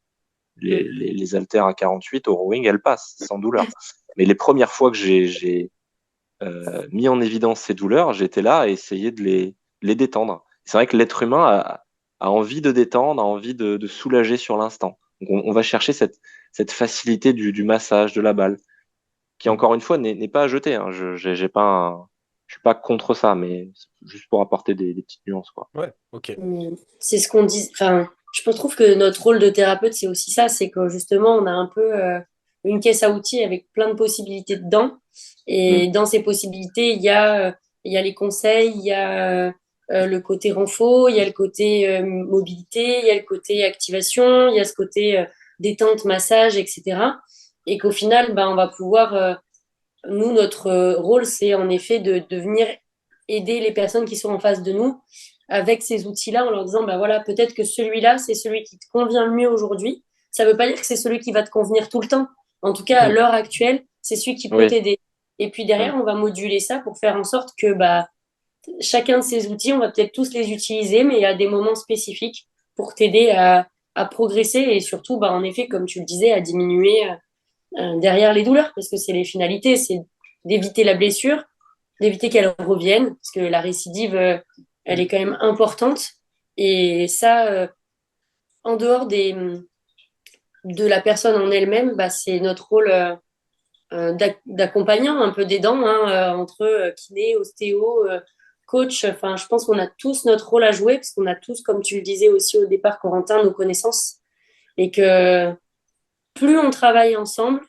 Mm. Les haltères à 48 au rowing, elles passent sans douleur. Mais les premières fois que j'ai mis en évidence ces douleurs, j'étais là à essayer de les détendre. C'est vrai que l'être humain a envie de détendre, a envie de soulager sur l'instant. Donc on va chercher cette facilité du massage, de la balle, qui encore une fois n'est pas à jeter. Hein. Je suis pas contre ça, mais c'est juste pour apporter des petites nuances, quoi. Ouais, ok. C'est ce qu'on dit. Enfin, je trouve que notre rôle de thérapeute, c'est aussi ça, c'est que justement, on a un peu une caisse à outils avec plein de possibilités dedans. Mm. Et dans ces possibilités, il y a les conseils, il y a le côté renfo, il y a le côté mobilité, il y a le côté activation, il y a ce côté détente, massage, etc. Et qu'au final, ben, on va pouvoir, nous, notre rôle, c'est en effet de venir aider les personnes qui sont en face de nous avec ces outils-là en leur disant, bah voilà, peut-être que celui-là, c'est celui qui te convient le mieux aujourd'hui. Ça ne veut pas dire que c'est celui qui va te convenir tout le temps. En tout cas, à Mm. l'heure actuelle, c'est celui qui peut Oui. t'aider. Et puis derrière, Mm. on va moduler ça pour faire en sorte que bah, chacun de ces outils, on va peut-être tous les utiliser, mais à des moments spécifiques pour t'aider à progresser et surtout, bah, en effet, comme tu le disais, à diminuer derrière les douleurs, parce que c'est les finalités, c'est d'éviter la blessure, d'éviter qu'elle revienne, parce que la récidive, elle est quand même importante. Et ça, en dehors de la personne en elle-même, bah, c'est notre rôle d'accompagnant, un peu d'aidant, hein, entre kiné, ostéo, coach. Enfin, je pense qu'on a tous notre rôle à jouer, parce qu'on a tous, comme tu le disais aussi au départ, Corentin, nos connaissances. Et que plus on travaille ensemble,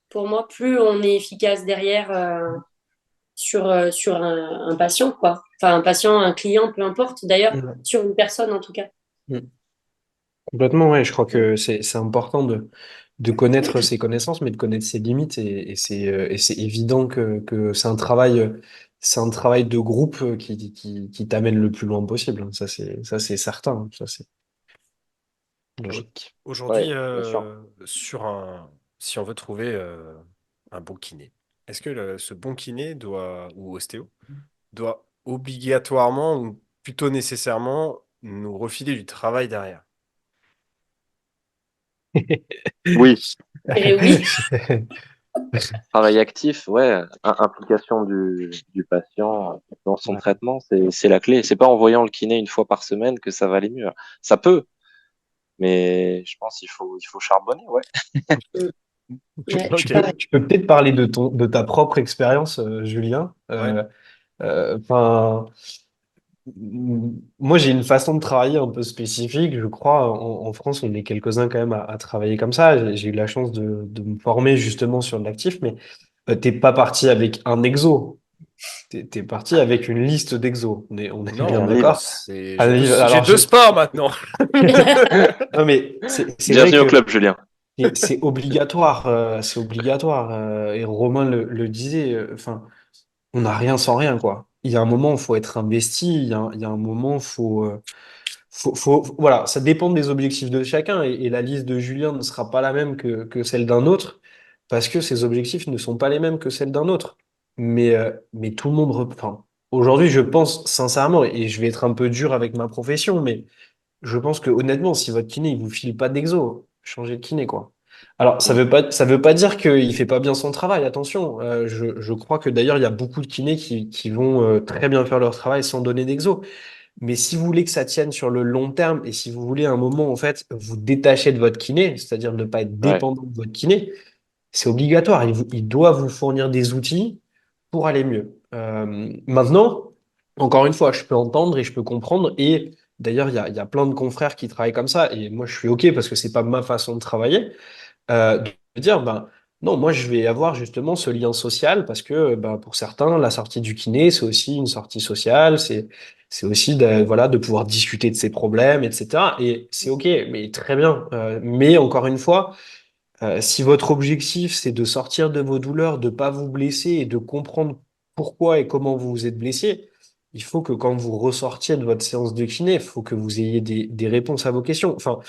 pour moi, plus on est efficace derrière sur un patient, quoi. Enfin, un patient, un client, peu importe. D'ailleurs, Ouais. sur une personne, en tout cas. Mm. Complètement, ouais. Je crois que c'est important de connaître ses connaissances, mais de connaître ses limites. Et c'est évident que c'est un travail de groupe qui t'amène le plus loin possible, hein. Ça, c'est certain, hein. Ça, c'est Au- logique. Aujourd'hui, Ouais, bien sûr. si on veut trouver un bon kiné, est-ce que ce bon kiné ou ostéo, doit obligatoirement ou plutôt nécessairement nous refiler du travail derrière? Oui, Et oui, travail actif, ouais, implication du patient dans son Ouais. traitement, c'est la clé. C'est pas en voyant le kiné une fois par semaine que ça va aller mieux. Ça peut, mais je pense qu'il faut charbonner, ouais. ouais, je suis Ok, pareil. Tu peux peut-être parler de ta propre expérience, Julien. ouais. Enfin, moi, j'ai une façon de travailler un peu spécifique. Je crois, en France, on est quelques-uns quand même à travailler comme ça. J'ai eu la chance de me former justement sur l'actif, mais t'es pas parti avec un exo. T'es parti avec une liste d'exos. On est bien Un Non, livre. d'accord? c'est Un livre. j'ai Alors, deux sports maintenant. non, mais c'est vrai Bienvenue au que club, Julien. c'est obligatoire. C'est obligatoire. Et Romain le disait. Enfin, on n'a rien sans rien, quoi. Il y a un moment, il faut être investi. Il y a un moment, voilà, ça dépend des objectifs de chacun. Et la liste de Julien ne sera pas la même que celle d'un autre, parce que ses objectifs ne sont pas les mêmes que celles d'un autre. Mais tout le monde, enfin, aujourd'hui, je pense sincèrement, et je vais être un peu dur avec ma profession, mais je pense que honnêtement, si votre kiné, il vous file pas d'exo, changez de kiné, quoi. Alors, ça veut pas dire qu'il fait pas bien son travail, attention. Je crois que d'ailleurs, il y a beaucoup de kinés qui vont très bien faire leur travail sans donner d'exo. Mais si vous voulez que ça tienne sur le long terme et si vous voulez à un moment, en fait, vous détacher de votre kiné, c'est-à-dire ne pas être Ouais, dépendant de votre kiné, c'est obligatoire. Il doit vous fournir des outils pour aller mieux. Maintenant, encore une fois, je peux entendre et je peux comprendre. Et d'ailleurs, il y a plein de confrères qui travaillent comme ça. Et moi, je suis OK parce que c'est pas ma façon de travailler. De dire, ben, non, moi, je vais avoir justement ce lien social parce que ben, pour certains, la sortie du kiné, c'est aussi une sortie sociale. C'est aussi voilà, de pouvoir discuter de ses problèmes, etc. Et c'est OK, mais très bien. Mais encore une fois, si votre objectif, c'est de sortir de vos douleurs, de pas vous blesser et de comprendre pourquoi et comment vous vous êtes blessé, il faut que quand vous ressortiez de votre séance de kiné, il faut que vous ayez des réponses à vos questions. Enfin,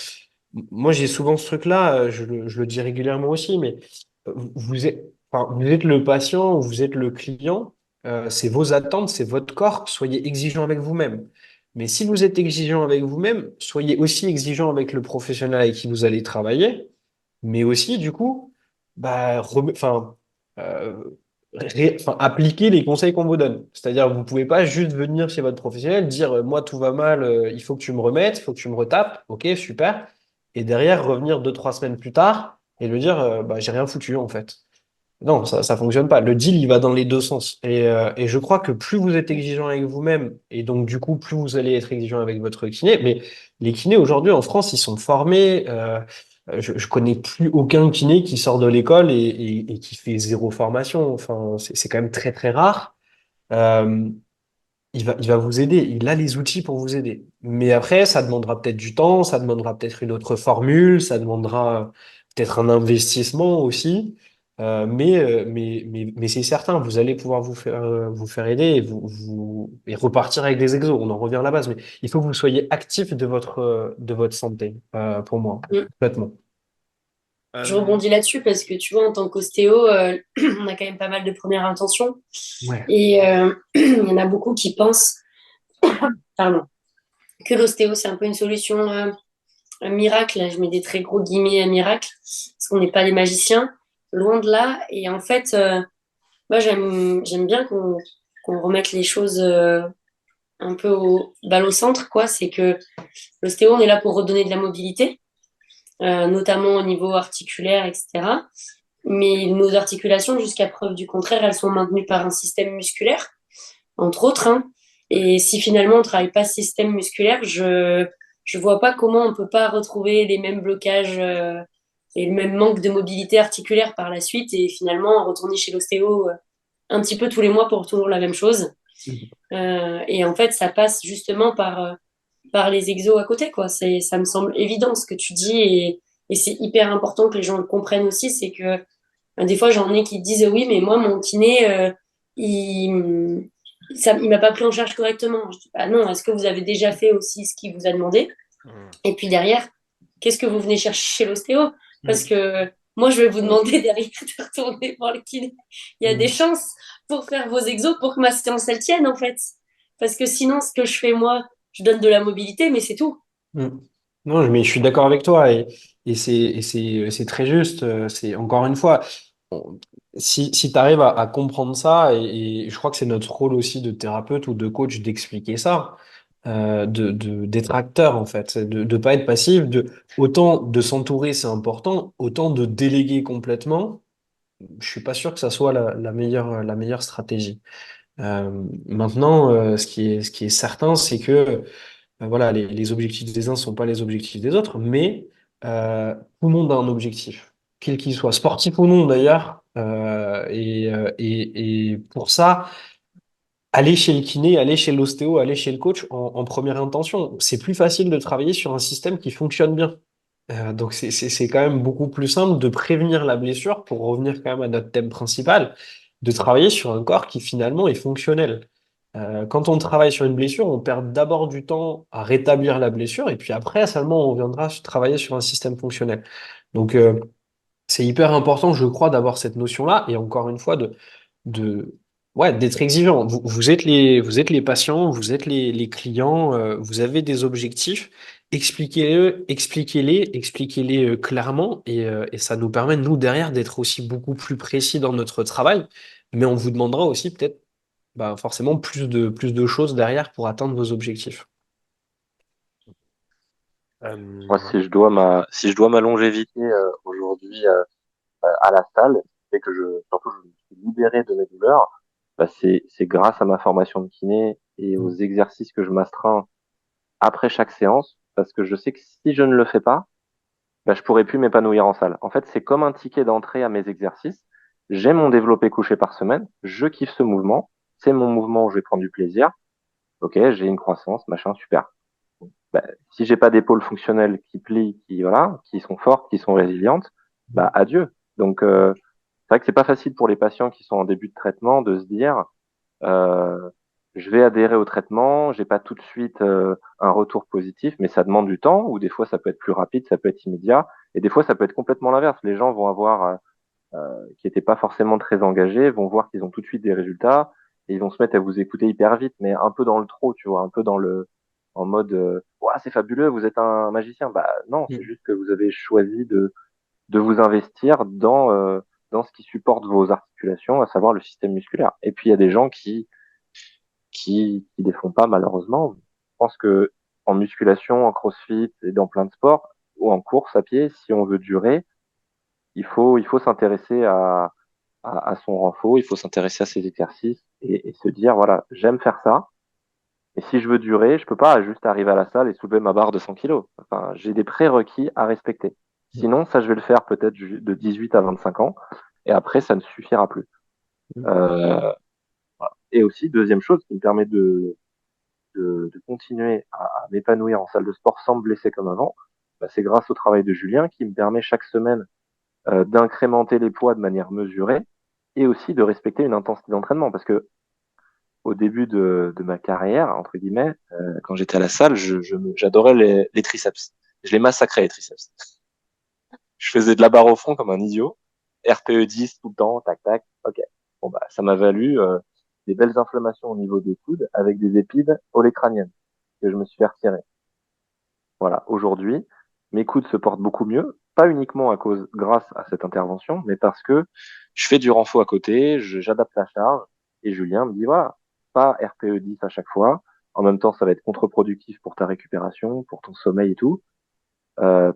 moi, j'ai souvent ce truc-là, je le dis régulièrement aussi, mais vous êtes le patient, vous êtes le client, c'est vos attentes, c'est votre corps, soyez exigeant avec vous-même. Mais si vous êtes exigeant avec vous-même, soyez aussi exigeant avec le professionnel avec qui vous allez travailler, mais aussi, du coup, bah, euh, appliquer les conseils qu'on vous donne. C'est-à-dire, vous pouvez pas juste venir chez votre professionnel, dire, moi, tout va mal, il faut que tu me remettes, il faut que tu me retapes, ok, super, et derrière, revenir 2, 3 semaines plus tard et lui dire, bah, j'ai rien foutu, en fait. Non, ça fonctionne pas. Le deal, il va dans les deux sens. Et je crois que plus vous êtes exigeant avec vous-même, et donc du coup, plus vous allez être exigeant avec votre kiné. Mais les kinés aujourd'hui en France, ils sont formés. Je connais plus aucun kiné qui sort de l'école et qui fait zéro formation. Enfin, c'est quand même très très rare. Euh, il va vous aider. Il a les outils pour vous aider. Mais après, ça demandera peut-être du temps, ça demandera peut-être une autre formule, ça demandera peut-être un investissement aussi. Mais c'est certain, vous allez pouvoir vous faire aider et, et repartir avec des exos. On en revient à la base. Mais il faut que vous soyez actif de votre santé, pour moi, complètement. Je Euh, rebondis là-dessus parce que tu vois, en tant qu'ostéo, on a quand même pas mal de premières intentions. Ouais. Et il y en a beaucoup qui pensent, pardon, que l'ostéo, c'est un peu une solution un miracle. Je mets des très gros guillemets à miracle, parce qu'on n'est pas des magiciens, loin de là. Et en fait, Moi, j'aime bien qu'on remette les choses un peu balle au centre, quoi. C'est que l'ostéo, on est là pour redonner de la mobilité, notamment au niveau articulaire, etc. Mais nos articulations, jusqu'à preuve du contraire, elles sont maintenues par un système musculaire, entre autres, hein. Et si finalement on travaille pas ce système musculaire, je vois pas comment on peut pas retrouver les mêmes blocages et le même manque de mobilité articulaire par la suite et finalement retourner chez l'ostéo un petit peu tous les mois pour toujours la même chose. Et en fait, ça passe justement par les exos à côté, quoi. Ça me semble évident ce que tu dis et c'est hyper important que les gens le comprennent aussi. C'est que des fois, j'en ai qui disent oui, mais moi, mon kiné, il m'a pas pris en charge correctement. Je dis, bah non, est-ce que vous avez déjà fait aussi ce qu'il vous a demandé? Et puis derrière, qu'est-ce que vous venez chercher chez l'ostéo? Parce que moi, je vais vous demander derrière de retourner voir le kiné. Il y a des chances pour faire vos exos pour que ma séance, elle tienne, en fait. Parce que sinon, ce que je fais, moi, je donne de la mobilité, mais c'est tout. Mm. Non, mais je suis d'accord avec toi et c'est très juste. C'est encore une fois, on- si tu arrives à comprendre ça, et je crois que c'est notre rôle aussi de thérapeute ou de coach d'expliquer ça, d'être acteur en fait, de ne pas être passif, autant de s'entourer, c'est important, autant de déléguer complètement. Je suis pas sûr que ça soit la meilleure stratégie. Maintenant, ce qui est certain, c'est que voilà, les objectifs des uns sont pas les objectifs des autres, mais tout le monde a un objectif, quel qu'il soit, sportif ou non d'ailleurs. Et pour ça, aller chez le kiné, aller chez l'ostéo, aller chez le coach en première intention, c'est plus facile de travailler sur un système qui fonctionne bien. Donc c'est quand même beaucoup plus simple de prévenir la blessure, pour revenir quand même à notre thème principal, de travailler sur un corps qui finalement est fonctionnel. Quand on travaille sur une blessure, on perd d'abord du temps à rétablir la blessure et puis après seulement on viendra travailler sur un système fonctionnel. Donc c'est hyper important, je crois, d'avoir cette notion-là et encore une fois de ouais, d'être exigeant. Vous êtes les patients, vous êtes les clients, vous avez des objectifs. Expliquez-les clairement et ça nous permet, nous, derrière, d'être aussi beaucoup plus précis dans notre travail. Mais on vous demandera aussi peut-être bah, forcément plus de choses derrière pour atteindre vos objectifs. Moi, Euh, si je dois ma longévité aujourd'hui à la salle, et que surtout je me suis libéré de mes douleurs, bah, c'est grâce à ma formation de kiné et aux exercices que je m'astreins après chaque séance, parce que je sais que si je ne le fais pas, bah, je pourrais plus m'épanouir en salle. En fait, c'est comme un ticket d'entrée à mes exercices. J'ai mon développé couché par semaine, je kiffe ce mouvement, c'est mon mouvement où je vais prendre du plaisir. Ok, j'ai une croissance, machin, super. Bah, si j'ai pas d'épaules fonctionnelles qui plient, qui voilà, qui sont fortes, qui sont résilientes, bah adieu. Donc c'est vrai que c'est pas facile pour les patients qui sont en début de traitement de se dire euh, je vais adhérer au traitement, j'ai pas tout de suite un retour positif, mais ça demande du temps, ou des fois ça peut être plus rapide, ça peut être immédiat, et des fois ça peut être complètement l'inverse. Les gens vont avoir qui n'étaient pas forcément très engagés vont voir qu'ils ont tout de suite des résultats et ils vont se mettre à vous écouter hyper vite, mais un peu dans le trop, tu vois, un peu en mode ouah, c'est fabuleux, vous êtes un magicien. Bah non, c'est Mm. juste que vous avez choisi de vous investir dans ce qui supporte vos articulations, à savoir le système musculaire. Et puis il y a des gens qui les font pas malheureusement. Je pense que en musculation, en crossfit et dans plein de sports ou en course à pied, si on veut durer, il faut s'intéresser à son renfort, il faut s'intéresser à ses exercices et se dire, voilà, j'aime faire ça. Et si je veux durer, je peux pas juste arriver à la salle et soulever ma barre de 100 kilos. Enfin, j'ai des prérequis à respecter. Sinon, ça, je vais le faire peut-être de 18 à 25 ans. Et après, ça ne suffira plus. Euh, et aussi, deuxième chose qui me permet de continuer à m'épanouir en salle de sport sans me blesser comme avant, bah, c'est grâce au travail de Julien qui me permet chaque semaine d'incrémenter les poids de manière mesurée et aussi de respecter une intensité d'entraînement. Parce que au début de ma carrière, entre guillemets, quand j'étais à la salle, j'adorais les triceps. Je les massacrais, les triceps. Je faisais de la barre au front comme un idiot. RPE 10 tout le temps, tac, tac. Ok. Bon, bah, ça m'a valu des belles inflammations au niveau des coudes avec des épides olecraniennes que je me suis fait retirer. Voilà. Aujourd'hui, mes coudes se portent beaucoup mieux. pas uniquement grâce à cette intervention, mais parce que je fais du renfo à côté, j'adapte la charge, et Julien me dit, voilà, pas RPE 10 à chaque fois. En même temps, ça va être contre-productif pour ta récupération, pour ton sommeil et tout.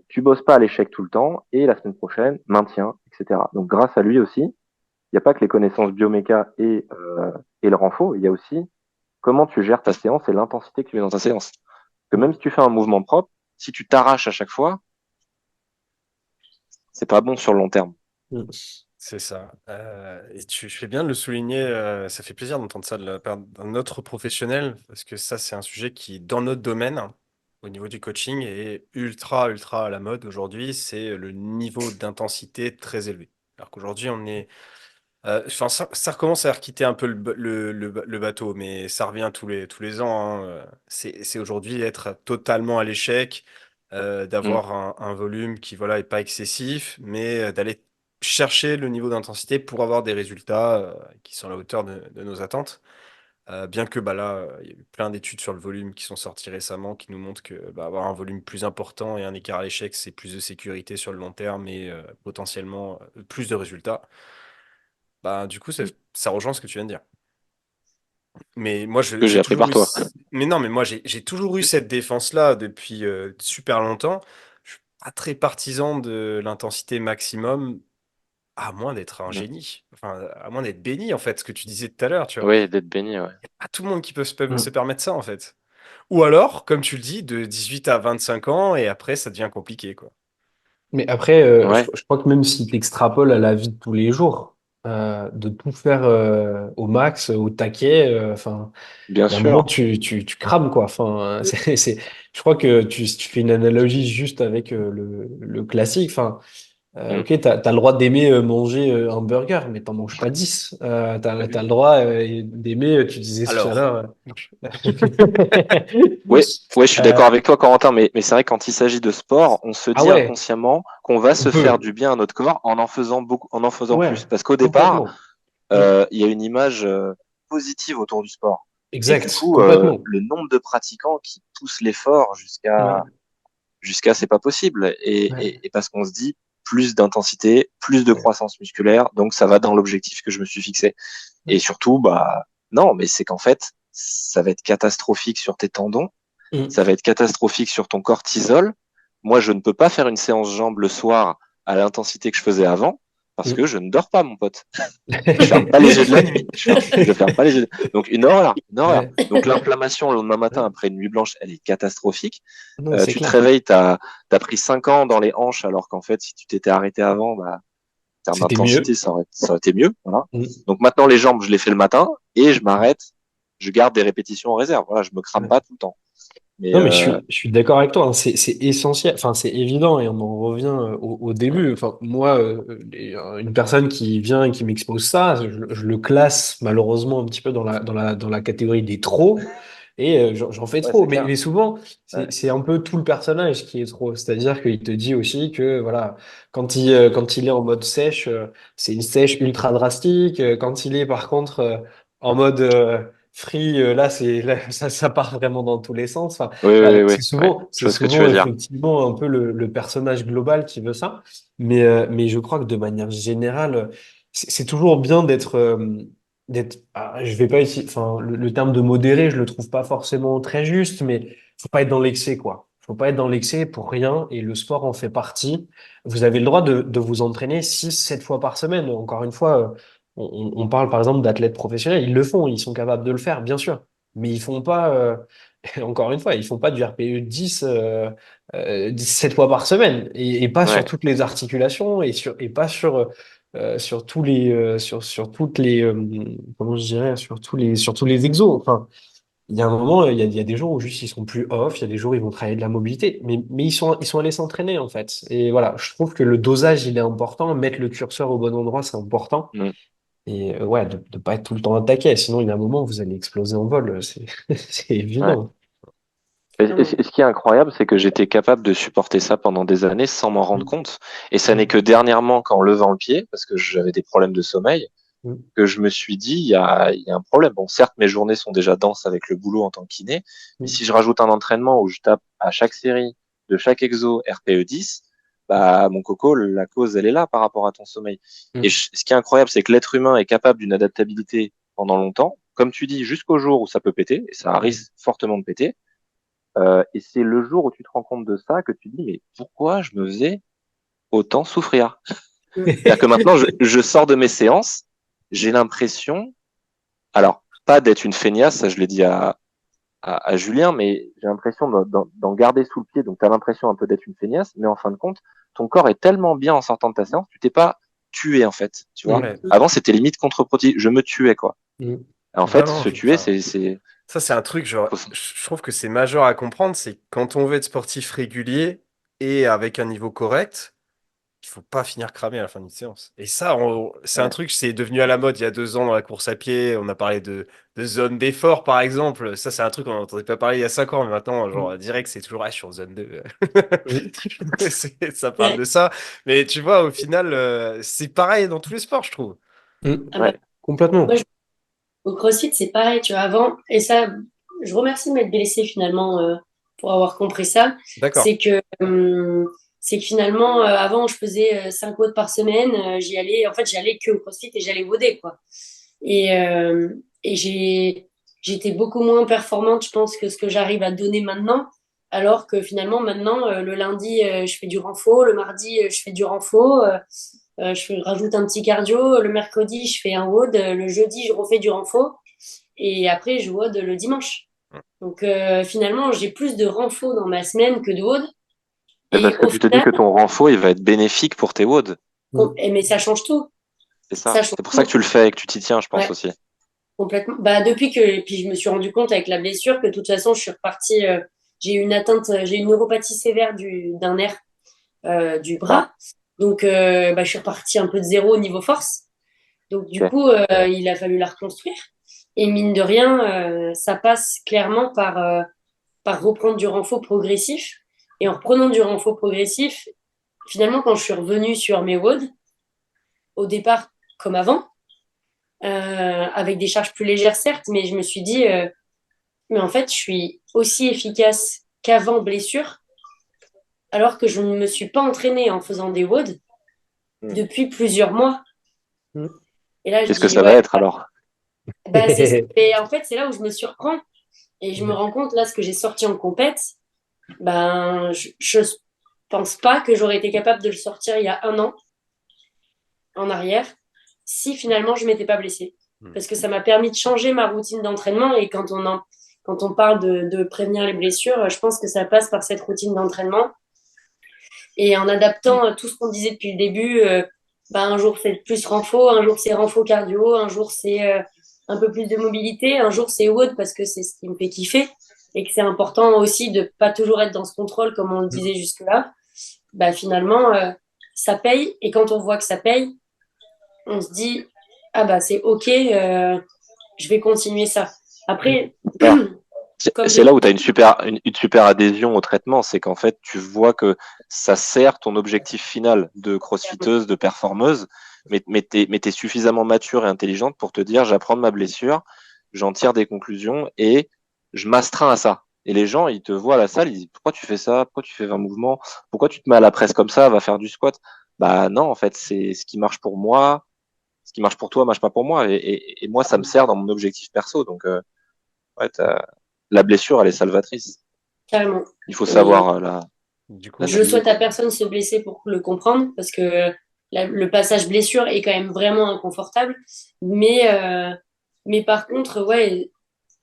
Tu bosses pas à l'échec tout le temps, et la semaine prochaine, maintien, etc. Donc, grâce à lui aussi, il n'y a pas que les connaissances bioméca et le renfo, il y a aussi comment tu gères ta séance et l'intensité que tu mets dans ta séance. Parce que même si tu fais un mouvement propre, si tu t'arraches à chaque fois, c'est pas bon sur le long terme. C'est ça. Et tu fais bien de le souligner. Ça fait plaisir d'entendre ça de la part d'un autre professionnel, parce que ça, c'est un sujet qui, dans notre domaine, au niveau du coaching, est ultra, ultra à la mode aujourd'hui. C'est le niveau d'intensité très élevé. Alors qu'aujourd'hui, on est. Enfin, ça recommence à quitter un peu le bateau, mais ça revient tous les ans, hein. C'est aujourd'hui être totalement à l'échec, Mm. d'avoir un volume qui voilà, est pas excessif, mais d'aller chercher le niveau d'intensité pour avoir des résultats qui sont à la hauteur de nos attentes. Bien que bah, là, il y a eu plein d'études sur le volume qui sont sorties récemment qui nous montrent que bah, avoir un volume plus important et un écart à l'échec, c'est plus de sécurité sur le long terme et potentiellement plus de résultats. Bah, du coup, ça rejoint ce que tu viens de dire. Mais moi, Que j'ai j'ai appris toujours par eu. toi. Mais non, mais moi, j'ai toujours eu cette défense-là depuis super longtemps. Je suis pas très partisan de l'intensité maximum, à moins d'être un Mm. génie. Enfin, à moins d'être béni, en fait, ce que tu disais tout à l'heure, tu vois. Oui, d'être béni, ouais. Pas tout le monde qui peut se Mm. permettre ça, en fait. Ou alors, comme tu le dis, de 18 à 25 ans, et après, ça devient compliqué, quoi. Mais après, Ouais, je crois que même si tu extrapoles à la vie de tous les jours, de tout faire au max, au taquet, enfin, bien il y a un moment, sûr. tu crames, quoi. Enfin, je crois que si tu fais une analogie juste avec le classique. Enfin, Mm. ok, t'as le droit d'aimer manger un burger, mais t'en manges pas 10. T'as le droit d'aimer, tu disais tout à Alors, l'heure. Ouais, ouais, je suis d'accord Euh, avec toi, Corentin, mais c'est vrai que quand il s'agit de sport, on se ah dit ouais, inconsciemment qu'on va on se faire peut. du bien à notre corps en faisant beaucoup, en faisant Ouais, plus. Parce qu'au départ, complètement. Mm. il y a une image positive autour du sport. Et du Exact, coup, complètement. le nombre de pratiquants qui poussent l'effort Ouais, jusqu'à c'est pas possible. ouais, Et parce qu'on se dit plus d'intensité, plus de ouais. croissance musculaire, donc ça va dans l'objectif que je me suis fixé. Et surtout, bah non, mais c'est qu'en fait, ça va être catastrophique sur tes tendons, Mm. ça va être catastrophique sur ton cortisol. Moi, je ne peux pas faire une séance jambes le soir à l'intensité que je faisais avant parce que Mm. je ne dors pas, mon pote. Je ferme pas les yeux de la nuit. Je ferme pas les yeux. Donc une horreur, une horreur. Ouais, Donc l'inflammation le lendemain matin ouais. après une nuit blanche, elle est catastrophique. Non, c'est Tu te clair. réveilles, t'as pris 5 ans dans les hanches alors qu'en fait, si tu t'étais arrêté avant, bah, en termes C'était d'intensité, mieux. ça aurait été mieux. Voilà. Mm. Donc maintenant, les jambes, je les fais le matin et je m'arrête. Je garde des répétitions en réserve. Voilà, je me crame Ouais. pas tout le temps. Mais Non, mais je suis d'accord avec toi, hein. C'est essentiel, enfin, c'est évident et on en revient au début. Enfin, moi, une personne qui vient et qui m'expose ça, je le classe malheureusement un petit peu dans la catégorie des trop et j'en fais ouais, trop. c'est clair. Mais souvent, Ouais. c'est un peu tout le personnage qui est trop. C'est-à-dire qu'il te dit aussi que, voilà, quand il est en mode sèche, c'est une sèche ultra drastique. Quand il est, par contre, en mode free, là, ça part vraiment dans tous les sens. Enfin, Oui, oui, voilà, oui, oui. Ouais. Je c'est vois ce que tu souvent veux dire. effectivement un peu le personnage global qui veut ça. Mais je crois que de manière générale, c'est toujours bien je vais pas ici, enfin, le terme de modéré, je le trouve pas forcément très juste, mais faut pas être dans l'excès, quoi. Faut pas être dans l'excès pour rien et le sport en fait partie. Vous avez le droit de vous entraîner 6 7 fois par semaine. Encore une fois, on parle par exemple d'athlètes professionnels, ils le font, ils sont capables de le faire, bien sûr. Mais ils font pas, encore une fois, ils font pas du RPE 10 7 fois par semaine et pas sur Ouais. toutes les articulations et pas sur tous les sur toutes les comment je dirais sur tous les exos. Enfin, il y a un moment, il y a des jours où juste ils sont plus off, il y a des jours où ils vont travailler de la mobilité, mais ils sont allés s'entraîner en fait. Et voilà, je trouve que le dosage il est important, mettre le curseur au bon endroit c'est important. Mm. Et ouais, de pas être tout le temps attaqué, sinon il y a un moment où vous allez exploser en vol, c'est c'est Ouais. évident. Clairement. Ce qui est incroyable, c'est que j'étais capable de supporter ça pendant des années sans m'en rendre Mm, compte. Et ça n'est mm, que dernièrement, qu'en levant le pied, parce que j'avais des problèmes de sommeil, mm, que je me suis dit, il y a un problème. Bon, certes, mes journées sont déjà denses avec le boulot en tant que kiné, mais mm. si je rajoute un entraînement où je tape à chaque série de chaque exo RPE 10, bah mon coco, la cause elle est là par rapport à ton sommeil. Mm. Et ce qui est incroyable, c'est que l'être humain est capable d'une adaptabilité pendant longtemps, comme tu dis, jusqu'au jour où ça peut péter, et ça risque fortement de péter. Et c'est le jour où tu te rends compte de ça que tu dis, mais pourquoi je me faisais autant souffrir? C'est-à-dire que maintenant, je sors de mes séances, j'ai l'impression, alors, pas d'être une feignasse, ça je l'ai dit à Julien, mais j'ai l'impression d'en garder sous le pied, donc tu as l'impression un peu d'être une feignasse, mais en fin de compte, ton corps est tellement bien en sortant de ta séance, tu t'es pas tué en fait, tu vois. Ouais. Avant, c'était limite contre-productif, je me tuais quoi. Mm. Et en Non, fait, non, se tuer, enfin, ça, c'est un truc, genre, faut- je trouve que c'est majeur à comprendre, c'est que quand on veut être sportif régulier et avec un niveau correct, il faut pas finir cramé à la fin d'une séance. Et ça, c'est un ouais. truc, c'est devenu à la mode il y a 2 ans dans la course à pied. On a parlé de zone d'effort, par exemple. Ça, c'est un truc qu'on n'entendait pas parler il y a 5 ans, mais maintenant, genre, direct, c'est toujours, je suis en zone 2. Mm. Ça parle Ouais. de ça. Mais tu vois, au final, c'est pareil dans tous les sports, je trouve. Mm. Ah bah, Ouais. moi, Complètement. au CrossFit, c'est pareil, tu vois, avant, et ça, je remercie de m'être blessé finalement pour avoir compris ça. D'accord. C'est que, c'est que finalement, avant, je faisais 5 WOD par semaine, j'y allais, en fait, j'allais que au CrossFit et j'allais WODer, quoi. Et j'étais beaucoup moins performante, je pense, que ce que j'arrive à donner maintenant. Alors que finalement, maintenant, le lundi, je fais du renfo, le mardi, je fais du renfo, rajoute un petit cardio, le mercredi, je fais un WOD, le jeudi, je refais du renfo, et après, je WOD le dimanche. Donc finalement, j'ai plus de renfo dans ma semaine que de WOD. Mais Et parce que au tu te dis final, que ton renfort, il va être bénéfique pour tes WOD. Mm. mais ça change tout. C'est ça. Ça change C'est pour ça que tout. tu le fais et que tu t'y tiens, je pense Ouais. aussi. Complètement. Bah, depuis que, et puis je me suis rendu compte avec la blessure que de toute façon, je suis repartie, j'ai eu une atteinte, j'ai une neuropathie sévère d'un nerf du Ah, bras. Donc, bah, je suis repartie un peu de zéro au niveau force. Donc, du ok. coup, il a fallu la reconstruire. Et mine de rien, ça passe clairement par reprendre du renfort progressif. Et en reprenant du renfort progressif, finalement, quand je suis revenue sur mes WOD, au départ, comme avant, avec des charges plus légères, certes, mais je me suis dit, mais en fait, je suis aussi efficace qu'avant blessure, alors que je ne me suis pas entraînée en faisant des WOD Hmm. depuis plusieurs mois. Mm. Et là, je Qu'est-ce que dis, ça va ouais, être alors? bah, et en fait, c'est là où je me surprends. Et je me rends compte, là, ce que j'ai sorti en compète, ben, je pense pas que j'aurais été capable de le sortir il y a un an en arrière si finalement je m'étais pas blessée. Parce que ça m'a permis de changer ma routine d'entraînement. Et quand on parle de prévenir les blessures, je pense que ça passe par cette routine d'entraînement. Et en adaptant tout ce qu'on disait depuis le début, bah, un jour c'est plus renfo, un jour c'est renfo cardio, un jour c'est un peu plus de mobilité, un jour c'est WOD parce que c'est ce qui me fait kiffer et que c'est important aussi de pas toujours être dans ce contrôle comme on le disait jusque-là. Bah, finalement, ça paye et quand on voit que ça paye, on se dit ah bah c'est ok, je vais continuer ça. Après, Voilà. comme C'est de là où tu as une super adhésion au traitement, c'est qu'en fait, tu vois que ça sert ton objectif final de crossfiteuse, de performeuse, mais t'es suffisamment mature et intelligente pour te dire, j'apprends de ma blessure, j'en tire des conclusions et je m'astreins à ça. Et les gens, ils te voient à la salle, ils disent, pourquoi tu fais ça? Pourquoi tu fais 20 mouvements? Pourquoi tu te mets à la presse comme ça? Va faire du squat. Bah non, en fait, c'est ce qui marche pour moi. Ce qui marche pour toi marche pas pour moi. Et moi, ça me sert dans mon objectif perso. Donc, ouais, la blessure, elle est salvatrice. carrément. Il faut Et savoir Du coup, je l'analyser, souhaite à quoi. personne se blesser pour le comprendre parce que le passage blessure est quand même vraiment inconfortable. Mais par contre, ouais,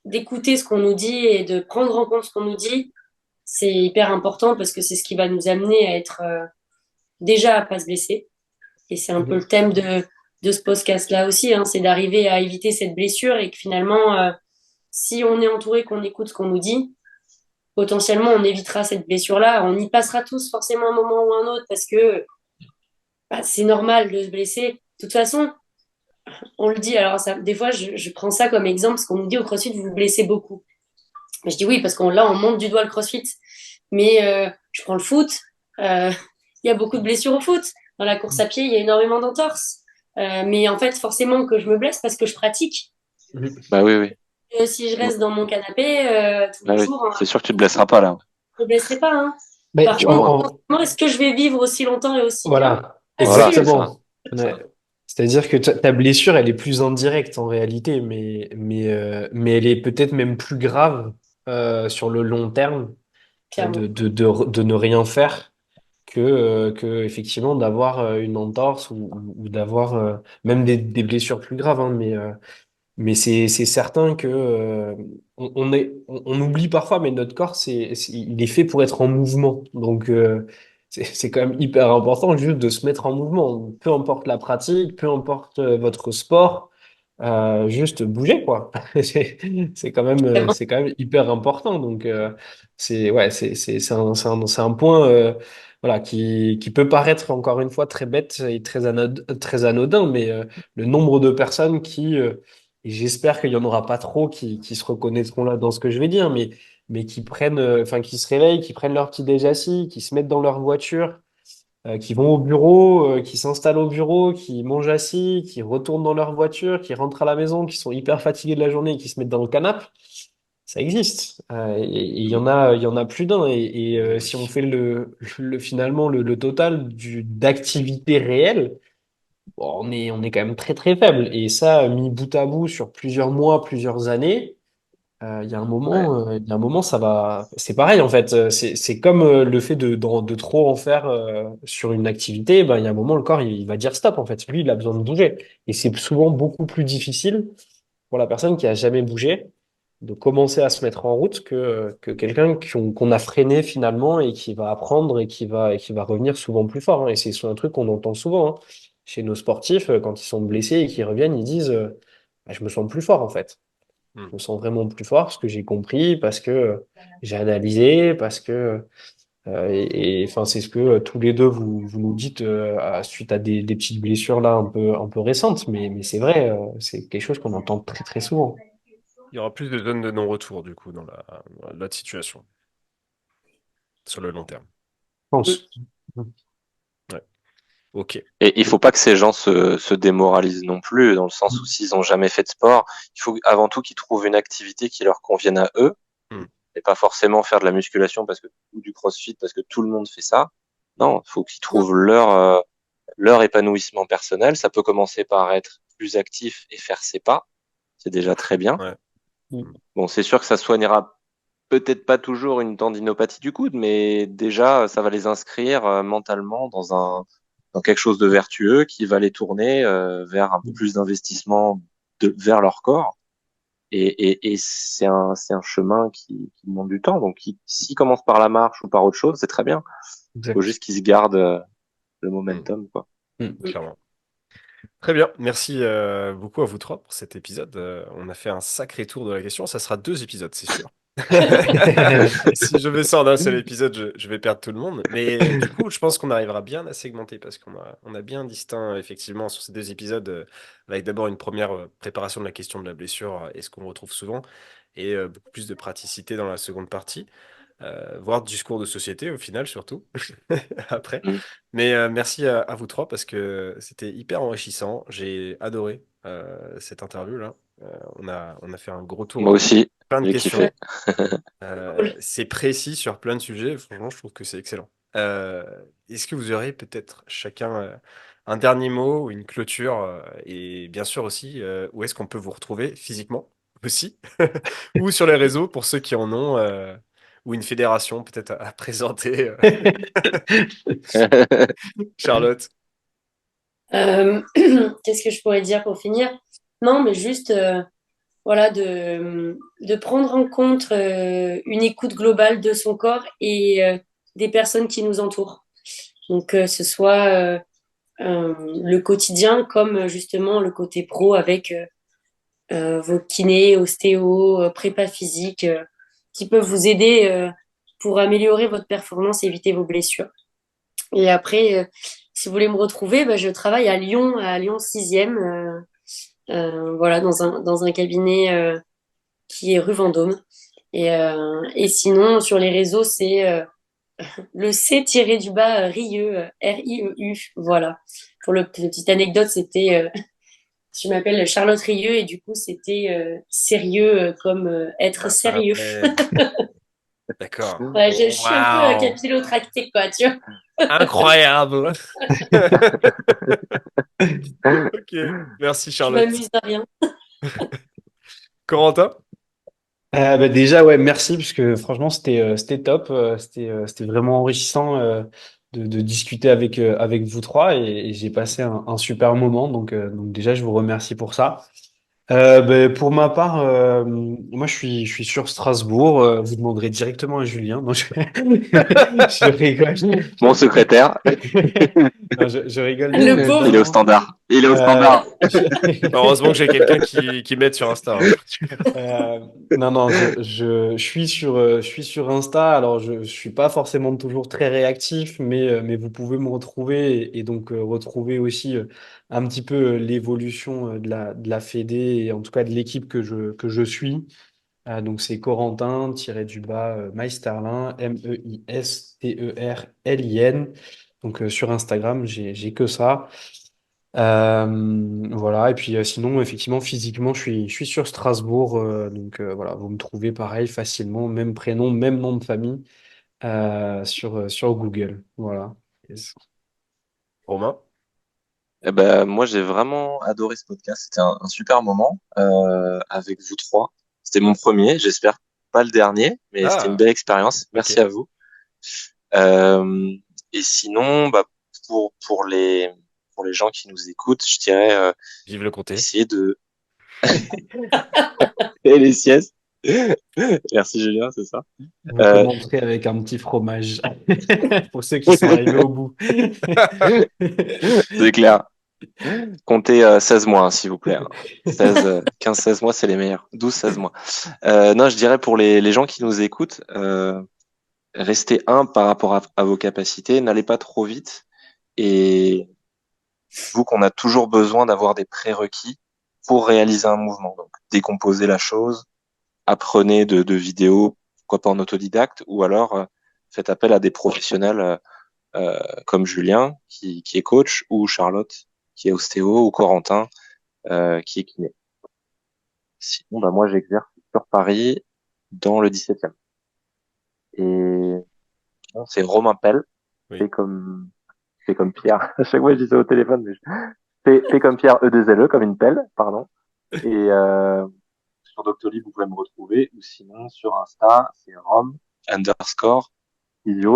d'écouter ce qu'on nous dit et de prendre en compte ce qu'on nous dit, c'est hyper important parce que c'est ce qui va nous amener à être déjà à pas se blesser. Et c'est un peu Mhm. le thème de ce podcast-là aussi, hein, c'est d'arriver à éviter cette blessure et que finalement, si on est entouré, qu'on écoute ce qu'on nous dit, potentiellement on évitera cette blessure-là. On y passera tous forcément un moment ou un autre parce que bah, c'est normal de se blesser. De toute façon, on le dit, alors ça, des fois je prends ça comme exemple parce qu'on nous dit au CrossFit, vous vous blessez beaucoup. Mais je dis oui, parce qu'on là, on monte du doigt le CrossFit. Mais je prends le foot, euh, il y a beaucoup de blessures au foot. Dans la course à pied, il y a énormément d'entorses. Mais en fait, forcément que je me blesse parce que je pratique. Mhm. Bah oui, oui. Si je reste dans mon canapé tous Bah les oui. jours, C'est sûr que tu te blesseras pas là. je ne me blesserai pas. Hein. Mais Par contre, comment est-ce que je vais vivre aussi longtemps et aussi bien? voilà, Voilà, c'est Facile. ça. exactement. C'est Ouais. ça. C'est-à-dire que ta blessure, elle est plus indirecte en réalité, mais elle est peut-être même plus grave sur le long terme Clairement. de ne rien faire que effectivement d'avoir une entorse ou d'avoir même des blessures plus graves, hein, mais c'est certain que on oublie parfois, mais notre corps, il est fait pour être en mouvement. Donc, c'est quand même hyper important juste de se mettre en mouvement. Peu importe la pratique, peu importe votre sport, juste bouger, quoi. C'est quand même hyper important. Donc, c'est un point voilà, qui peut paraître encore une fois très bête et très anodin, mais le nombre de personnes et j'espère qu'il y en aura pas trop qui se reconnaîtront là dans ce que je vais dire, mais qui prennent, enfin, qui se réveillent, qui prennent leur petit déj assis, qui se mettent dans leur voiture, qui vont au bureau, qui s'installent au bureau, qui mangent assis, qui retournent dans leur voiture, qui rentrent à la maison, qui sont hyper fatigués de la journée et qui se mettent dans le canapé. Ça existe. Et il y en a plus d'un. Si on Oui. fait finalement le total d'activité réelle, bon, on est quand même très très faible. Et ça, mis bout à bout sur plusieurs mois, plusieurs années, Ouais. il y a un moment, ça va. C'est pareil en fait. C'est comme le fait de trop en faire sur une activité. Ben, il y a un moment, le corps il va dire stop en fait. Lui, il a besoin de bouger. Et c'est souvent beaucoup plus difficile pour la personne qui a jamais bougé de commencer à se mettre en route que quelqu'un qu'on a freiné finalement et qui va apprendre et qui va revenir souvent plus fort, hein. Et c'est un truc qu'on entend souvent, hein. Chez nos sportifs, quand ils sont blessés et qu'ils reviennent, ils disent bah, je me sens plus fort en fait. Hmm. Je me sens vraiment plus fort parce que j'ai compris, parce que j'ai analysé, parce que enfin c'est ce que tous les deux vous nous dites suite à des petites blessures là un peu récentes, mais c'est vrai, c'est quelque chose qu'on entend très très souvent. Il y aura plus de zones de non-retour, du coup, dans l'autre situation, sur le long terme. Je pense. Ouais. Ok. Et il faut pas que ces gens se démoralisent non plus, dans le sens où s'ils ont jamais fait de sport, il faut avant tout qu'ils trouvent une activité qui leur convienne à eux, Hmm. et pas forcément faire de la musculation ou du crossfit parce que tout le monde fait ça. Non, il faut qu'ils trouvent leur épanouissement personnel. Ça peut commencer par être plus actif et faire ses pas. C'est déjà très bien. Ouais. Hmm. Bon, c'est sûr que ça soignera peut-être pas toujours une tendinopathie du coude, mais déjà, ça va les inscrire mentalement dans quelque chose de vertueux qui va les tourner vers un peu plus d'investissement vers leur corps. Et c'est un chemin qui demande du temps. Donc, s'ils commencent par la marche ou par autre chose, c'est très bien. Il faut Exact. juste qu'ils se gardent le Hmm. momentum, quoi. Mm. Clairement. Très bien. Merci beaucoup à vous trois pour cet épisode. On a fait un sacré tour de la question. Ça sera 2 épisodes, c'est sûr. Si je mets ça en un seul épisode, je vais perdre tout le monde. Mais du coup, je pense qu'on arrivera bien à segmenter parce on a bien distinct effectivement sur ces 2 épisodes, avec d'abord une première préparation de la question de la blessure et ce qu'on retrouve souvent, et beaucoup plus de praticité dans la seconde partie, voire discours de société au final surtout après. Mm. Mais merci à vous trois parce que c'était hyper enrichissant. J'ai adoré cette interview là. On a fait un gros tour Moi de aussi, plein de j'ai questions. kiffé. Cool. C'est précis sur plein de sujets. Franchement, je trouve que c'est excellent. Euh, Est-ce que vous aurez peut-être chacun un dernier mot ou une clôture et bien sûr aussi, où est-ce qu'on peut vous retrouver physiquement aussi ou sur les réseaux pour ceux qui en ont ou une fédération peut-être à présenter. Charlotte. Qu'est-ce que je pourrais dire pour finir? Non, mais juste voilà, de prendre en compte une écoute globale de son corps et des personnes qui nous entourent. Donc, ce soit le quotidien comme justement le côté pro avec vos kinés, ostéo, prépa physique, qui peuvent vous aider pour améliorer votre performance et éviter vos blessures. Et après, si vous voulez me retrouver, bah, je travaille à Lyon 6e, voilà, dans un cabinet qui est rue Vendôme. Et sinon, sur les réseaux, c'est le C-du-bas Rieu, R-I-E-U. Voilà. Pour le petite anecdote, c'était, je m'appelle Charlotte Rieu et du coup, c'était sérieux comme être Ah, sérieux. ouais. D'accord. Ouais, je suis un peu Waouh. capillotractée, quoi, tu vois. Incroyable. Ok, merci Je Charlotte. m'amuse à rien. Corentin? Bah déjà, ouais, merci, parce que franchement, c'était top. C'était vraiment enrichissant de discuter avec vous trois et j'ai passé un super moment. Donc déjà, je vous remercie pour ça. Pour ma part, moi je suis sur Strasbourg. Vous demanderez directement à Julien. Non, je rigole. Mon secrétaire, Non, je rigole bien Le pauvre. il est au évidemment. standard. Il est au Euh, standard. Heureusement que j'ai quelqu'un qui m'aide sur Insta, hein. non, non, je suis sur Insta. Alors, je suis pas forcément toujours très réactif, mais vous pouvez me retrouver et donc retrouver aussi un petit peu l'évolution de la Fédé et en tout cas de l'équipe que je suis. Donc, c'est Corentin, tiré du bas, Meisterlin, Meisterlin. Donc, sur Instagram, j'ai que ça. Voilà, et puis sinon, effectivement, physiquement, je suis sur Strasbourg, donc voilà, vous me trouvez pareil facilement, même prénom, même nom de famille sur Google. Voilà. Yes. Romain? Eh ben, moi, j'ai vraiment adoré ce podcast. C'était un super moment avec vous trois. C'était mon premier, j'espère pas le dernier, mais c'était une Ah, belle expérience. Merci ok. à vous. Euh, et sinon, bah, pour les gens qui nous écoutent, je dirais Vive le comté. essayer de et les siestes. Merci Julien, c'est ça. Vous Euh, commenterez avec un petit fromage pour ceux qui sont arrivés au bout. c'est clair. Comptez 16 mois, hein, s'il vous plaît, hein. 15-16 mois, c'est les meilleurs. 12-16 mois. Non, je dirais pour les gens qui nous écoutent, restez humble par rapport à vos capacités, n'allez pas trop vite. Et vous qu'on a toujours besoin d'avoir des prérequis pour réaliser un mouvement. Donc, décomposez la chose, apprenez de vidéos, pourquoi pas en autodidacte, ou alors faites appel à des professionnels comme Julien, qui est coach, ou Charlotte, qui est ostéo, ou Corentin, qui est kiné. Sinon, bah, moi, j'exerce sur Paris, dans le 17e. Et bon, c'est Romain Pell, Oui. c'est comme Pierre. À chaque fois, je dis ça au téléphone, mais fais comme Pierre, E2LE, comme une pelle, pardon. Et sur Doctolib, vous pouvez me retrouver, ou sinon sur Insta, c'est Rom_Physio,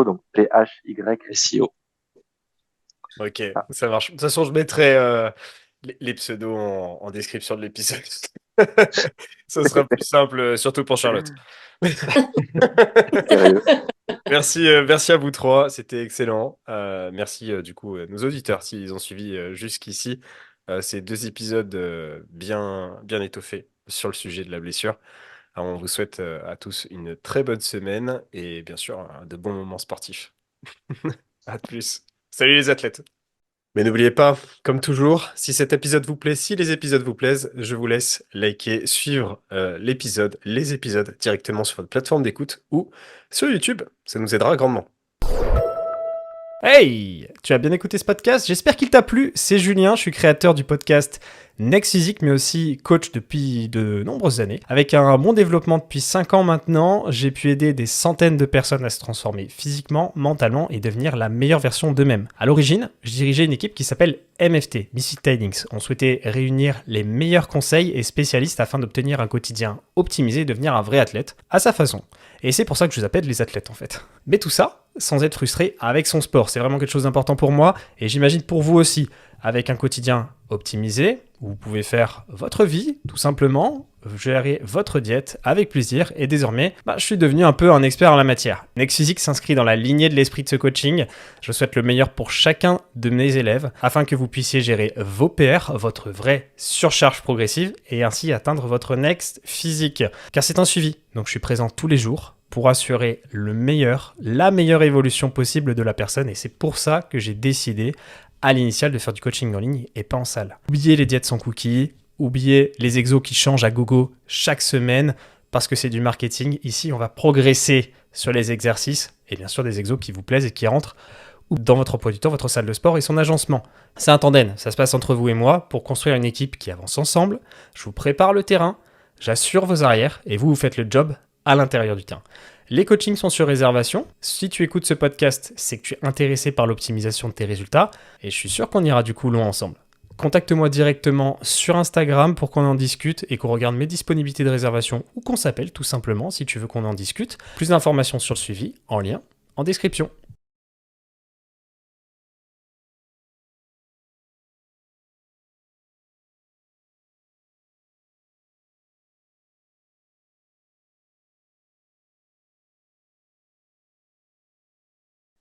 donc PHYSIO. Ok, Ah. ça marche. De toute façon, je mettrai les pseudos en description de l'épisode. Ce sera plus simple, surtout pour Charlotte. Sérieux. Merci à vous trois, c'était excellent. Merci du coup nos auditeurs s'ils ont suivi jusqu'ici ces 2 épisodes bien étoffés sur le sujet de la blessure. Alors, on vous souhaite à tous une très bonne semaine et bien sûr de bons moments sportifs. À plus. Salut les athlètes. Mais n'oubliez pas, comme toujours, si cet épisode vous plaît, si les épisodes vous plaisent, je vous laisse liker, suivre les épisodes directement sur votre plateforme d'écoute ou sur YouTube. Ça nous aidera grandement. Hey! Tu as bien écouté ce podcast? J'espère qu'il t'a plu. C'est Julien, je suis créateur du podcast Next Physique, mais aussi coach depuis de nombreuses années. Avec un bon développement depuis 5 ans maintenant, j'ai pu aider des centaines de personnes à se transformer physiquement, mentalement et devenir la meilleure version d'eux-mêmes. À l'origine, je dirigeais une équipe qui s'appelle MFT, Misfit Tidings. On souhaitait réunir les meilleurs conseils et spécialistes afin d'obtenir un quotidien optimisé et devenir un vrai athlète à sa façon. Et c'est pour ça que je vous appelle les athlètes en fait. Mais tout ça sans être frustré avec son sport. C'est vraiment quelque chose d'important pour moi et j'imagine pour vous aussi. Avec un quotidien optimisé, vous pouvez faire votre vie, tout simplement, gérer votre diète avec plaisir et désormais, je suis devenu un peu un expert en la matière. Next Physique s'inscrit dans la lignée de l'esprit de ce coaching. Je souhaite le meilleur pour chacun de mes élèves afin que vous puissiez gérer vos PR, votre vraie surcharge progressive et ainsi atteindre votre Next Physique. Car c'est un suivi, donc je suis présent tous les jours pour assurer la meilleure évolution possible de la personne et c'est pour ça que j'ai décidé à l'initial de faire du coaching en ligne et pas en salle. Oubliez les diètes sans cookies, oubliez les exos qui changent à gogo chaque semaine parce que c'est du marketing. Ici, on va progresser sur les exercices et bien sûr des exos qui vous plaisent et qui rentrent dans votre emploi du temps, votre salle de sport et son agencement. C'est un tandem, ça se passe entre vous et moi pour construire une équipe qui avance ensemble. Je vous prépare le terrain, j'assure vos arrières et vous faites le job à l'intérieur du terrain. Les coachings sont sur réservation. Si tu écoutes ce podcast, c'est que tu es intéressé par l'optimisation de tes résultats et je suis sûr qu'on ira du coup loin ensemble. Contacte-moi directement sur Instagram pour qu'on en discute et qu'on regarde mes disponibilités de réservation ou qu'on s'appelle tout simplement si tu veux qu'on en discute. Plus d'informations sur le suivi en lien en description.